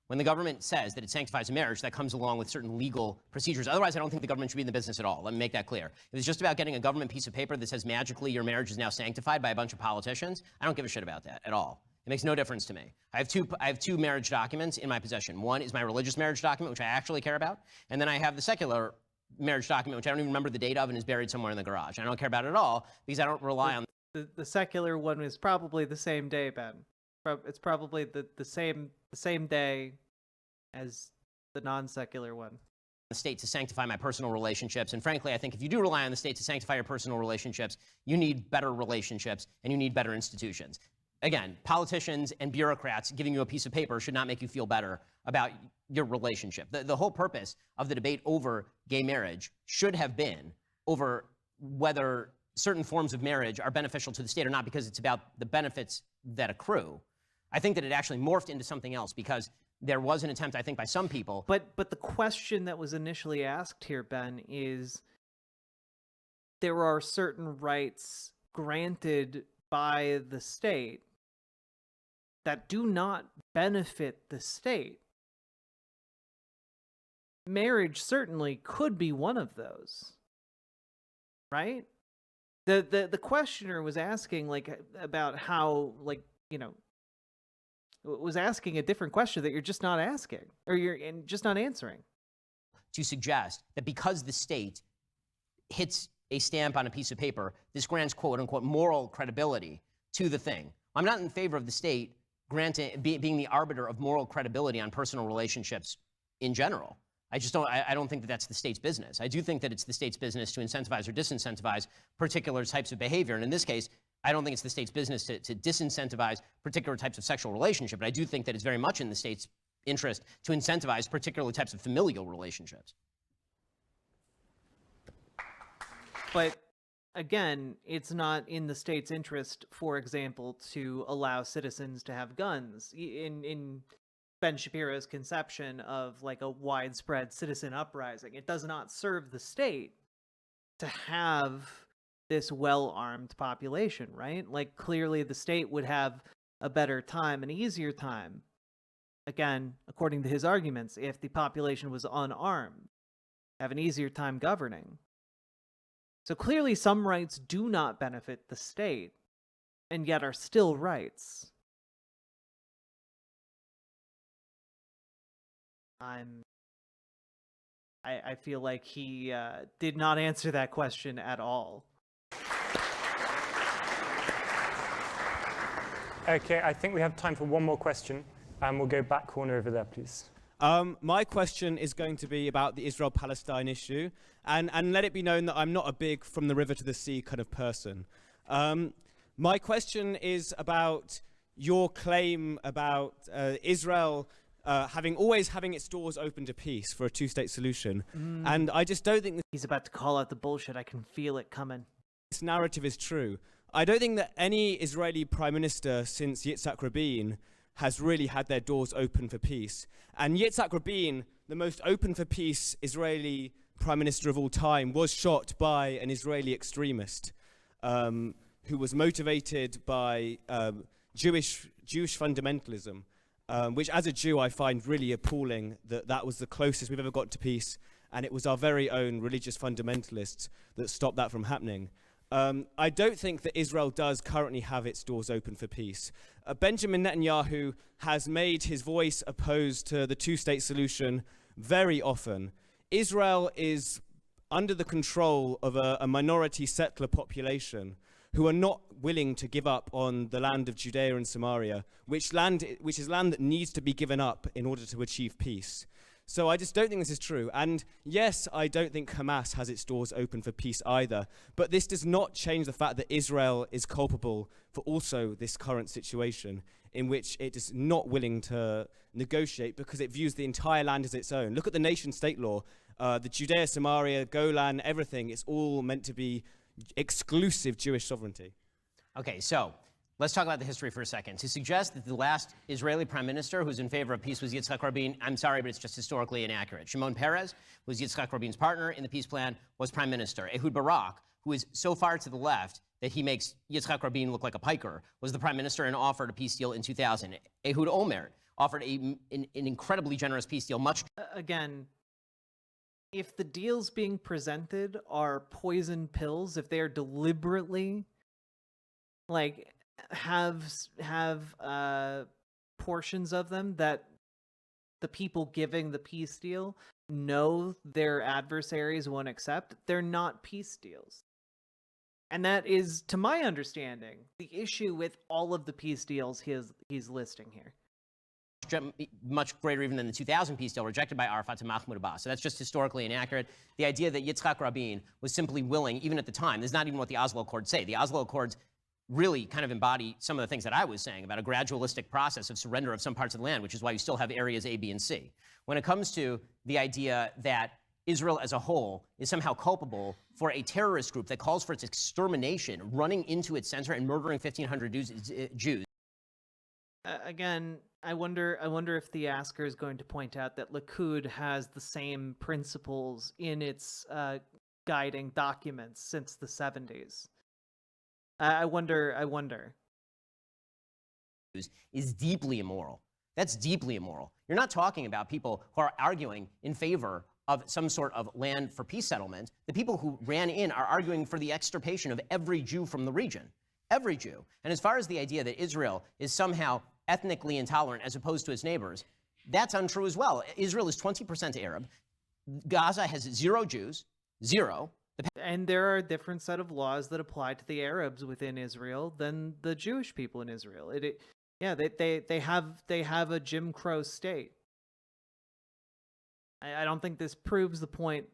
When the government says that it sanctifies a marriage, that comes along with certain legal procedures. Otherwise, I don't think the government should be in the business at all. Let me make that clear. If it's just about getting a government piece of paper that says magically your marriage is now sanctified by a bunch of politicians, I don't give a shit about that at all. It makes no difference to me. I have two marriage documents in my possession. One is my religious marriage document, which I actually care about, and then I have the secular marriage document, which I don't even remember the date of and is buried somewhere in the garage. I don't care about it at all because I don't rely on the secular one is probably the same day, Ben. It's probably the same day as the non-secular one. The state to sanctify my personal relationships. And frankly, I think if you do rely on the state to sanctify your personal relationships, you need better relationships and you need better institutions. Again, politicians and bureaucrats giving you a piece of paper should not make you feel better about your relationship. The whole purpose of the debate over gay marriage should have been over whether certain forms of marriage are beneficial to the state or not, because it's about the benefits that accrue. I think that it actually morphed into something else because there was an attempt, I think, by some people. But the question that was initially asked here, Ben, is there are certain rights granted by the state that do not benefit the state. Marriage certainly could be one of those. right? The questioner was asking like about how, like, you know, was asking a different question that you're just not asking, or you're just not answering. To suggest that because the state hits a stamp on a piece of paper, this grants quote unquote moral credibility to the thing. I'm not in favor of the state granting being the arbiter of moral credibility on personal relationships in general. I just don't. I don't think that that's the state's business. I do think that it's the state's business to incentivize or disincentivize particular types of behavior. And in this case, I don't think it's the state's business to disincentivize particular types of sexual relationship. But I do think that it's very much in the state's interest to incentivize particular types of familial relationships. But again, it's not in the state's interest, for example, to allow citizens to have guns. In Ben Shapiro's conception of like a widespread citizen uprising, it does not serve the state to have this well-armed population, right? Like, clearly the state would have a better time, an easier time, again, according to his arguments, if the population was unarmed, have an easier time governing. So clearly some rights do not benefit the state, and yet are still rights. I feel like he did not answer that question at all. Okay, I think we have time for one more question. We'll go back corner over there, please. My question is going to be about the Israel-Palestine issue, and let it be known that I'm not a big from the river to the sea kind of person. My question is about your claim about Israel always having its doors open to peace for a two-state solution, and I just don't think he's about to call out the bullshit. I can feel it coming. This narrative is true. I don't think that any Israeli prime minister since Yitzhak Rabin has really had their doors open for peace. And Yitzhak Rabin, the most open for peace Israeli prime minister of all time, was shot by an Israeli extremist who was motivated by Jewish fundamentalism, which as a Jew I find really appalling that was the closest we've ever got to peace, and it was our very own religious fundamentalists that stopped that from happening. I don't think that Israel does currently have its doors open for peace. Benjamin Netanyahu has made his voice opposed to the two-state solution very often. Israel is under the control of a minority settler population who are not willing to give up on the land of Judea and Samaria, which is land that needs to be given up in order to achieve peace. So I just don't think this is true. And yes, I don't think Hamas has its doors open for peace either. But this does not change the fact that Israel is culpable for also this current situation in which it is not willing to negotiate because it views the entire land as its own. Look at the nation-state law. The Judea, Samaria, Golan, everything, it's all meant to be exclusive Jewish sovereignty. Okay, so let's talk about the history for a second. To suggest that the last Israeli prime minister who's in favor of peace was Yitzhak Rabin, I'm sorry, but it's just historically inaccurate. Shimon Peres, who was Yitzhak Rabin's partner in the peace plan, was prime minister. Ehud Barak, who is so far to the left that he makes Yitzhak Rabin look like a piker, was the prime minister and offered a peace deal in 2000. Ehud Olmert offered an incredibly generous peace deal, much... Again, if the deals being presented are poison pills, if they are deliberately, like, have portions of them that the people giving the peace deal know their adversaries won't accept, they're not peace deals. And that is, to my understanding, the issue with all of the peace deals he's listing here. Much greater even than the 2000 peace deal rejected by Arafat to Mahmoud Abbas. So that's just historically inaccurate. The idea that Yitzhak Rabin was simply willing, even at the time, this is not even what the Oslo Accords say. The Oslo Accords really kind of embody some of the things that I was saying about a gradualistic process of surrender of some parts of the land, which is why you still have areas A, B, and C. When it comes to the idea that Israel as a whole is somehow culpable for a terrorist group that calls for its extermination, running into its center and murdering 1,500 Jews. Again, I wonder if the asker is going to point out that Likud has the same principles in its guiding documents since the 70s. I wonder. Is deeply immoral. That's deeply immoral. You're not talking about people who are arguing in favor of some sort of land for peace settlement, the people who ran in are arguing for the extirpation of every Jew from the region. Every Jew. And as far as the idea that Israel is somehow ethnically intolerant as opposed to its neighbors, that's untrue as well. Israel is 20% Arab. Gaza has 0 Jews, 0. And there are a different set of laws that apply to the Arabs within Israel than the Jewish people in Israel. They have a Jim Crow state. I don't think this proves the point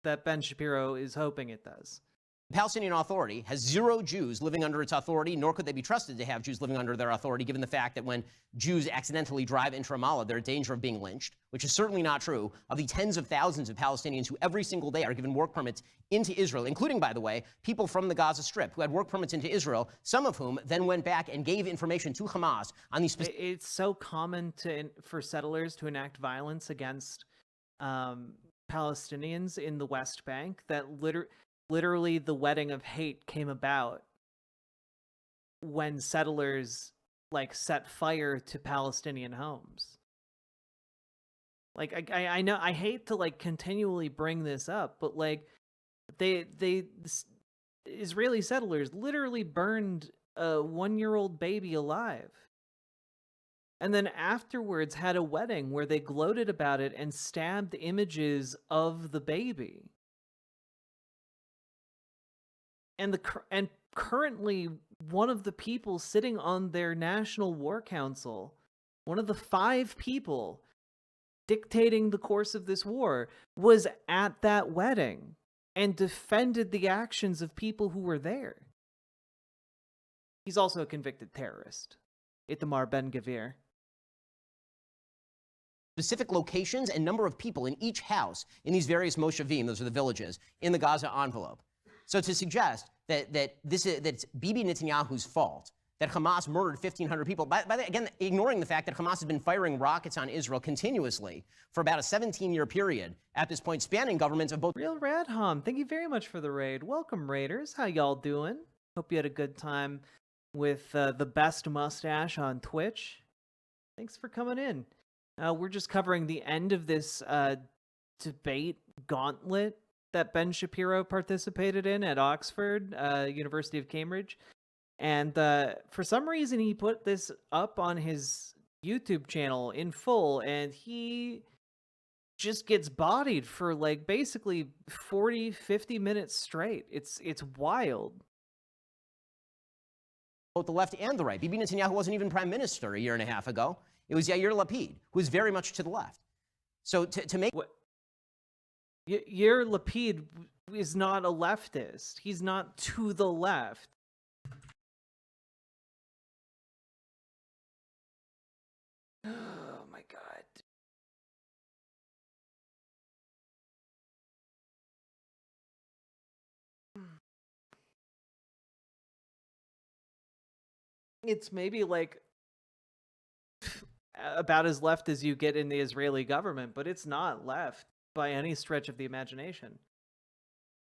that Ben Shapiro is hoping it does. The Palestinian Authority has 0 Jews living under its authority, nor could they be trusted to have Jews living under their authority, given the fact that when Jews accidentally drive into Ramallah, they're in danger of being lynched, which is certainly not true of the tens of thousands of Palestinians who every single day are given work permits into Israel, including, by the way, people from the Gaza Strip who had work permits into Israel, some of whom then went back and gave information to Hamas on these specific... It's so common for settlers to enact violence against Palestinians in the West Bank that literally the wedding of hate came about when settlers set fire to Palestinian homes. I know I hate to continually bring this up, but Israeli settlers literally burned a 1-year-old baby alive. And then afterwards had a wedding where they gloated about it and stabbed images of the baby. And currently, one of the people sitting on their National War Council, one of the 5 people dictating the course of this war, was at that wedding and defended the actions of people who were there. He's also a convicted terrorist, Itamar Ben-Gvir. Specific locations and number of people in each house in these various moshavim, those are the villages, in the Gaza envelope. So to suggest that it's Bibi Netanyahu's fault that Hamas murdered 1,500 people, again, ignoring the fact that Hamas has been firing rockets on Israel continuously for about a 17-year period at this point, spanning governments of both... Real Radham, thank you very much for the raid. Welcome, Raiders. How y'all doing? Hope you had a good time with the best mustache on Twitch. Thanks for coming in. We're just covering the end of this debate gauntlet that Ben Shapiro participated in at Oxford, University of Cambridge. And for some reason, he put this up on his YouTube channel in full, and he just gets bodied for basically 40, 50 minutes straight. It's wild. Both the left and the right. Bibi Netanyahu wasn't even prime minister 1.5 years ago. It was Yair Lapid, who was very much to the left. So to make... Yair Lapid is not a leftist. He's not to the left. Oh my God. It's maybe about as left as you get in the Israeli government, but it's not left by any stretch of the imagination.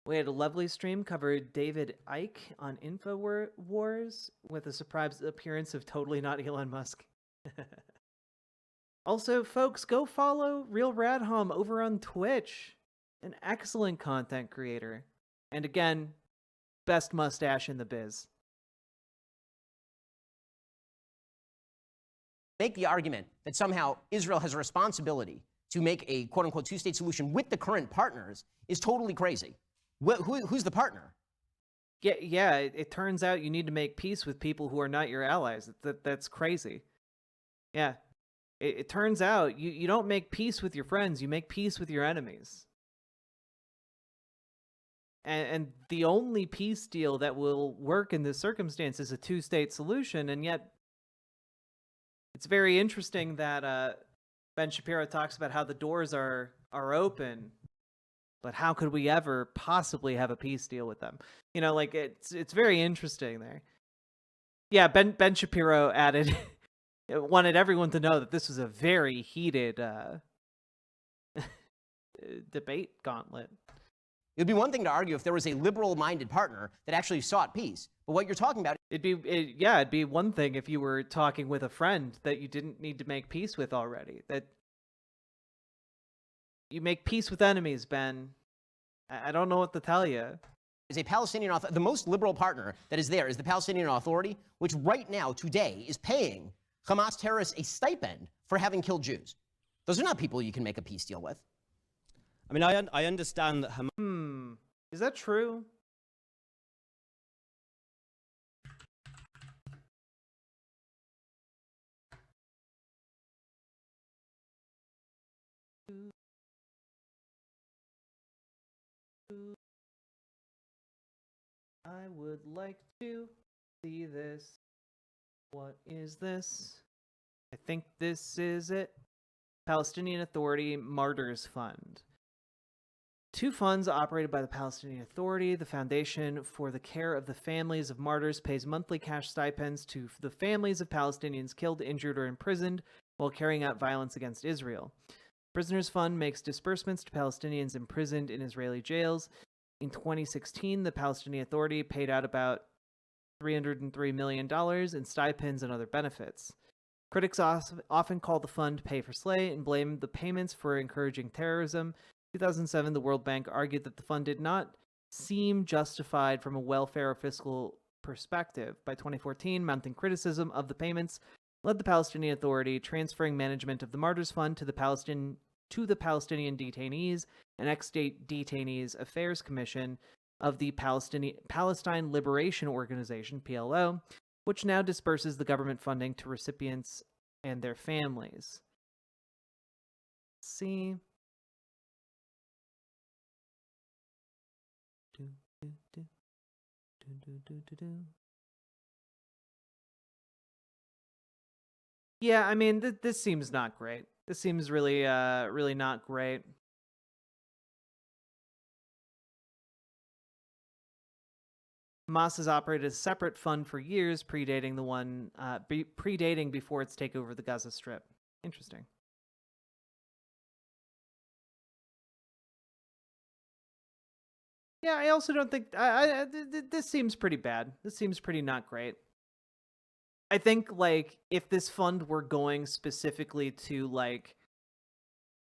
We had a lovely stream covered David Icke on InfoWars with a surprise appearance of totally not Elon Musk. Also, folks, go follow Real Radham over on Twitch. An excellent content creator. And again, best mustache in the biz. Make the argument that somehow Israel has a responsibility to make a quote-unquote 2-state solution with the current partners is totally crazy. Who's the partner? Yeah. It turns out you need to make peace with people who are not your allies. That's crazy. Yeah. It turns out you don't make peace with your friends. You make peace with your enemies. And the only peace deal that will work in this circumstance is a 2-state solution. And yet, it's very interesting that Ben Shapiro talks about how the doors are open, but how could we ever possibly have a peace deal with them? It's very interesting there. Yeah, Ben Shapiro added, wanted everyone to know that this was a very heated debate gauntlet. It would be one thing to argue if there was a liberal-minded partner that actually sought peace. But what you're talking about... It'd be one thing if you were talking with a friend that you didn't need to make peace with already. You make peace with enemies, Ben. I don't know what to tell you. Is a Palestinian the most liberal partner that is there is the Palestinian Authority, which right now, today, is paying Hamas terrorists a stipend for having killed Jews. Those are not people you can make a peace deal with. I mean, I understand that Hamas... Is that true? I would like to see this. What is this? I think this is it. Palestinian Authority Martyrs Fund. 2 funds operated by the Palestinian Authority. The Foundation for the Care of the Families of Martyrs pays monthly cash stipends to the families of Palestinians killed, injured, or imprisoned while carrying out violence against Israel. Prisoners Fund makes disbursements to Palestinians imprisoned in Israeli jails. In 2016, the Palestinian Authority paid out about $303 million in stipends and other benefits. Critics often call the fund pay for slay and blame the payments for encouraging terrorism. In 2007, the World Bank argued that the fund did not seem justified from a welfare or fiscal perspective. By 2014, mounting criticism of the payments led the Palestinian Authority transferring management of the Martyrs Fund to the Palestinian Detainees and Ex-State Detainees Affairs Commission of the Palestine Liberation Organization, PLO, which now disperses the government funding to recipients and their families. Let's see. Yeah, I mean, this seems not great. This seems really, really not great. Hamas has operated a separate fund for years, predating the one predating before its takeover of the Gaza Strip. Interesting. Yeah, I also don't think this seems pretty bad. This seems pretty not great. I think like if this fund were going specifically to like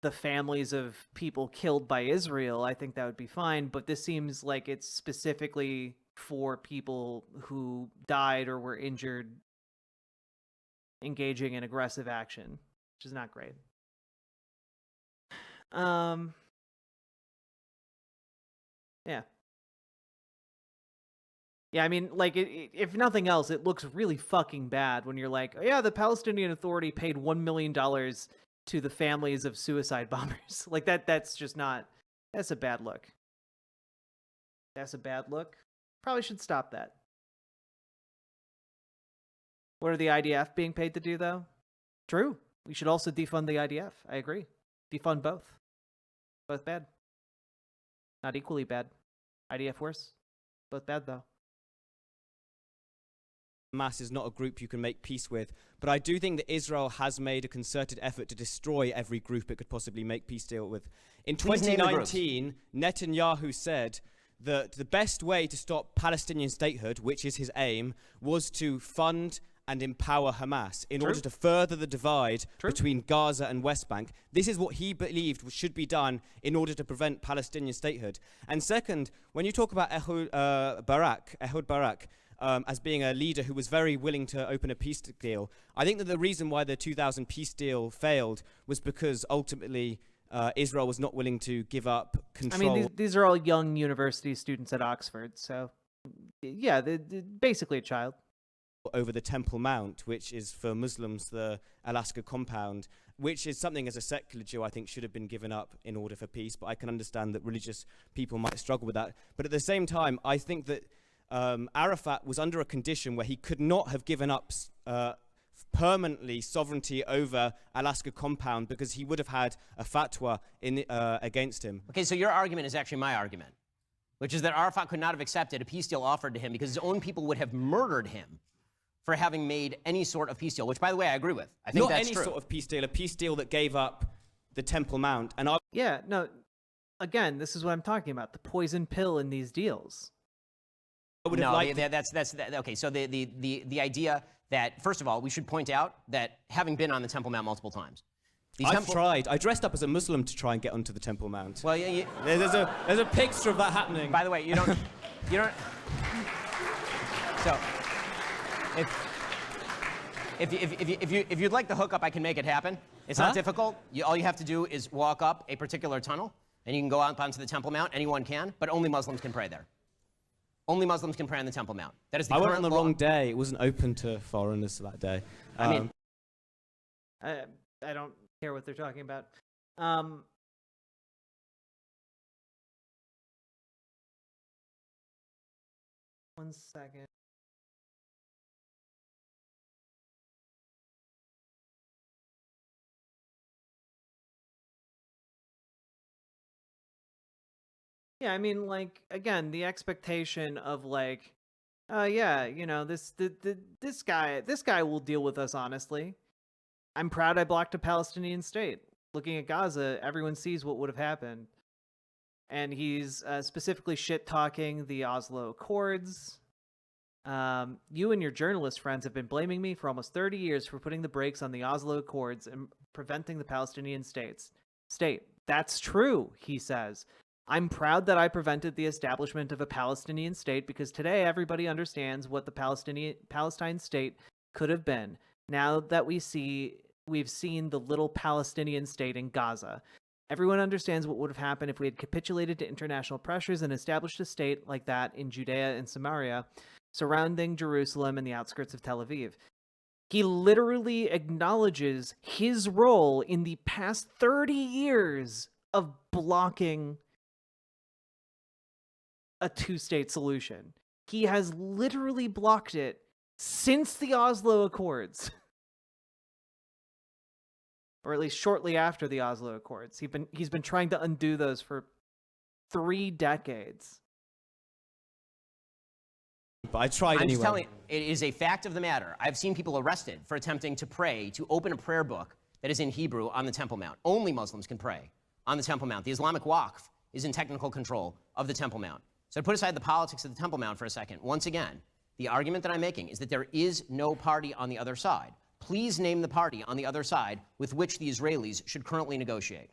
the families of people killed by Israel, I think that would be fine, but this seems like it's specifically for people who died or were injured engaging in aggressive action, which is not great. Yeah. Yeah, I mean, like, if nothing else, it looks really fucking bad when you're like, oh, yeah, the Palestinian Authority paid $1 million to the families of suicide bombers. Like, that's just not... That's a bad look. That's a bad look. Probably should stop that. What are the IDF being paid to do, though? True. We should also defund the IDF. I agree. Defund both. Both bad. Not equally bad. IDF worse. Both bad, though. Hamas is not a group you can make peace with, but I do think that Israel has made a concerted effort to destroy every group it could possibly make peace deal with. In 2019, Netanyahu said that the best way to stop Palestinian statehood, which is his aim, was to fund and empower Hamas in order to further the divide between Gaza and West Bank. This is what he believed should be done in order to prevent Palestinian statehood. And second, when you talk about Ehud Barak, as being a leader who was very willing to open a peace deal, I think that the reason why the 2000 peace deal failed was because ultimately Israel was not willing to give up control. I mean, these are all young university students at Oxford, so yeah, they're basically a child. Over the Temple Mount, which is for Muslims the Alaska compound, which is something as a secular Jew I think should have been given up in order for peace, but I can understand that religious people might struggle with that. But at the same time, I think that Arafat was under a condition where he could not have given up permanently sovereignty over Alaska compound because he would have had a fatwa against him. Okay, so your argument is actually my argument, which is that Arafat could not have accepted a peace deal offered to him because his own people would have murdered him for having made any sort of peace deal, which, by the way, I agree with. I think not that's any true. Sort of peace deal, a peace deal that gave up the Temple Mount. And yeah, no, again, this is what I'm talking about, the poison pill in these deals. Okay, so the idea that, first of all, we should point out that having been on the Temple Mount multiple times, I've tried. I dressed up as a Muslim to try and get onto the Temple Mount. Well, yeah, there's a picture of that happening. By the way, you don't. So, if you'd like the hookup, I can make it happen. It's not difficult. All you have to do is walk up a particular tunnel, and you can go out onto the Temple Mount. Anyone can, but only Muslims can pray there. Only Muslims can pray on the Temple Mount. That is the current law. I went on the wrong day. It wasn't open to foreigners that day. I mean, I don't care what they're talking about. One second. Yeah, I mean, like, again, the expectation of like, yeah, you know, this guy will deal with us honestly. I'm proud I blocked a Palestinian state. Looking at Gaza, everyone sees what would have happened. And he's specifically shit-talking the Oslo Accords. You and your journalist friends have been blaming me for almost 30 years for putting the brakes on the Oslo Accords and preventing the Palestinian state. That's true, he says. I'm proud that I prevented the establishment of a Palestinian state because today everybody understands what the Palestine state could have been. Now that we've seen the little Palestinian state in Gaza. Everyone understands what would have happened if we had capitulated to international pressures and established a state like that in Judea and Samaria, surrounding Jerusalem and the outskirts of Tel Aviv. He literally acknowledges his role in the past 30 years of blocking a two-state solution. He has literally blocked it since the Oslo Accords. Or at least shortly after the Oslo Accords. He's been trying to undo those for 3 decades. But I tried anyway. I'm just telling you, it is a fact of the matter. I've seen people arrested for attempting to pray, to open a prayer book that is in Hebrew on the Temple Mount. Only Muslims can pray on the Temple Mount. The Islamic Waqf is in technical control of the Temple Mount. So to put aside the politics of the Temple Mount for a second, once again, the argument that I'm making is that there is no party on the other side. Please name the party on the other side with which the Israelis should currently negotiate.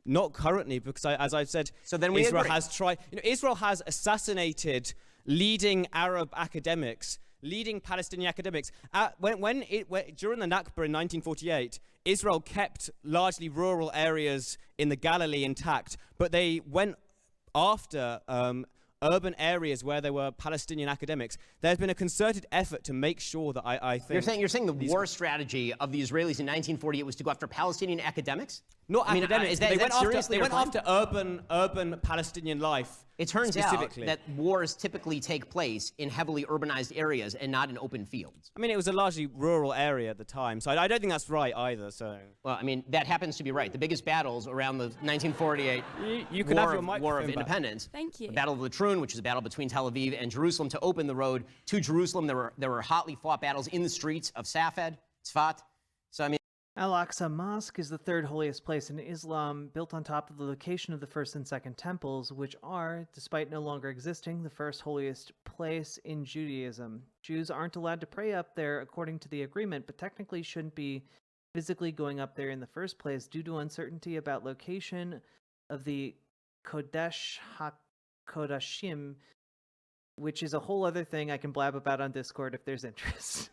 Not currently, because as I've said, so then we Israel agree. has tried. Israel has assassinated leading Arab academics, leading Palestinian academics. During the Nakba in 1948, Israel kept largely rural areas in the Galilee intact, but they went after urban areas where there were Palestinian academics. There's been a concerted effort to make sure that I think... You're saying the war strategy of the Israelis in 1948 was to go after Palestinian academics? Not academics. They went after urban Palestinian life. It turns out that wars typically take place in heavily urbanized areas and not in open fields. I mean, it was a largely rural area at the time, so I don't think that's right either. So, well, I mean, that happens to be right. The biggest battles around the 1948 War of Independence, Thank you. the Battle of Latrun, which is a battle between Tel Aviv and Jerusalem to open the road to Jerusalem. There were hotly fought battles in the streets of Safed, Tzfat. So, I mean, Al-Aqsa Mosque is the third holiest place in Islam, built on top of the location of the first and second temples, which are, despite no longer existing, the first holiest place in Judaism. Jews aren't allowed to pray up there according to the agreement, but technically shouldn't be physically going up there in the first place due to uncertainty about location of the Kodesh HaKodashim, which is a whole other thing I can blab about on Discord if there's interest.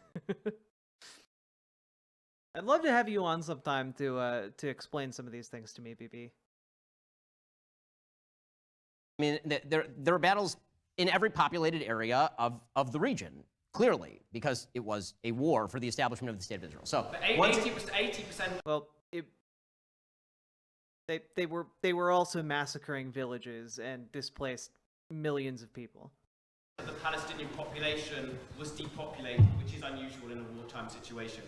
I'd love to have you on sometime to explain some of these things to me, BB. I mean, there are battles in every populated area of the region, clearly, because it was a war for the establishment of the State of Israel. So, 80%. Well, they were also massacring villages and displaced millions of people. The Palestinian population was depopulated, which is unusual in a wartime situation.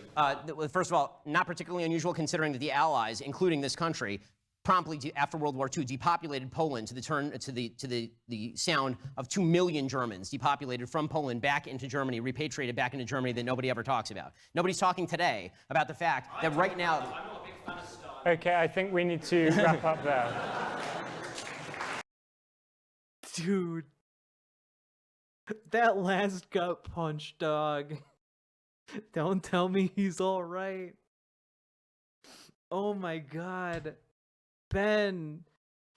First of all, not particularly unusual considering that the Allies, including this country, promptly after World War II depopulated Poland to the sound of 2 million Germans depopulated from Poland back into Germany, repatriated back into Germany that nobody ever talks about. Nobody's talking today about the fact that right now... I'm not a big fan of Stalin. Okay, I think we need to wrap up there. Dude. That last gut punch, dog. Don't tell me he's all right. Oh my god. Ben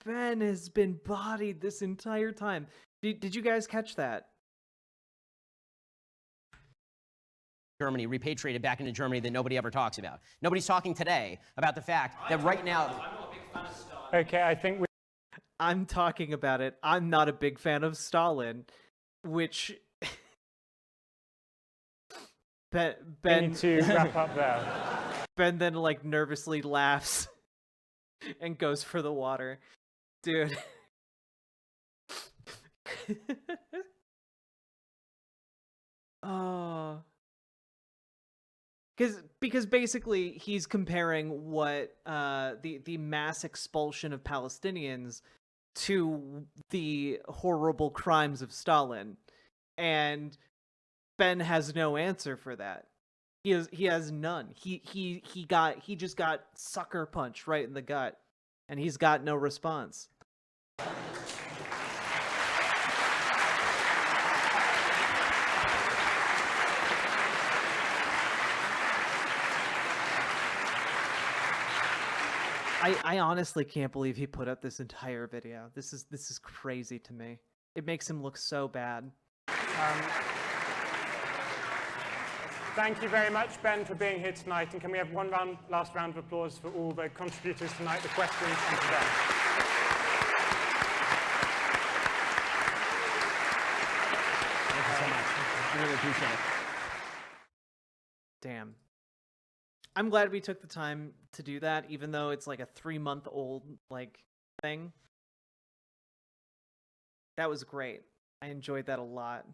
has been bodied this entire time. Did you guys catch that? Germany, repatriated back into Germany that nobody ever talks about. Nobody's talking today about the fact that right now... Okay, I think I'm talking about it. I'm not a big fan of Stalin, which... Ben need to wrap up there. Ben then, like, nervously laughs and goes for the water. Dude. Oh... Because basically he's comparing what the mass expulsion of Palestinians to the horrible crimes of Stalin, and Ben has no answer for that. He has none. He just got sucker punched right in the gut, and he's got no response. I honestly can't believe he put up this entire video. This is crazy to me. It makes him look so bad. Thank you very much, Ben, for being here tonight. And can we have one last round of applause for all the contributors tonight, the questions, and for Ben. Thank you so much. I really appreciate it. Damn. I'm glad we took the time to do that, even though it's like a 3-month-old like thing. That was great. I enjoyed that a lot.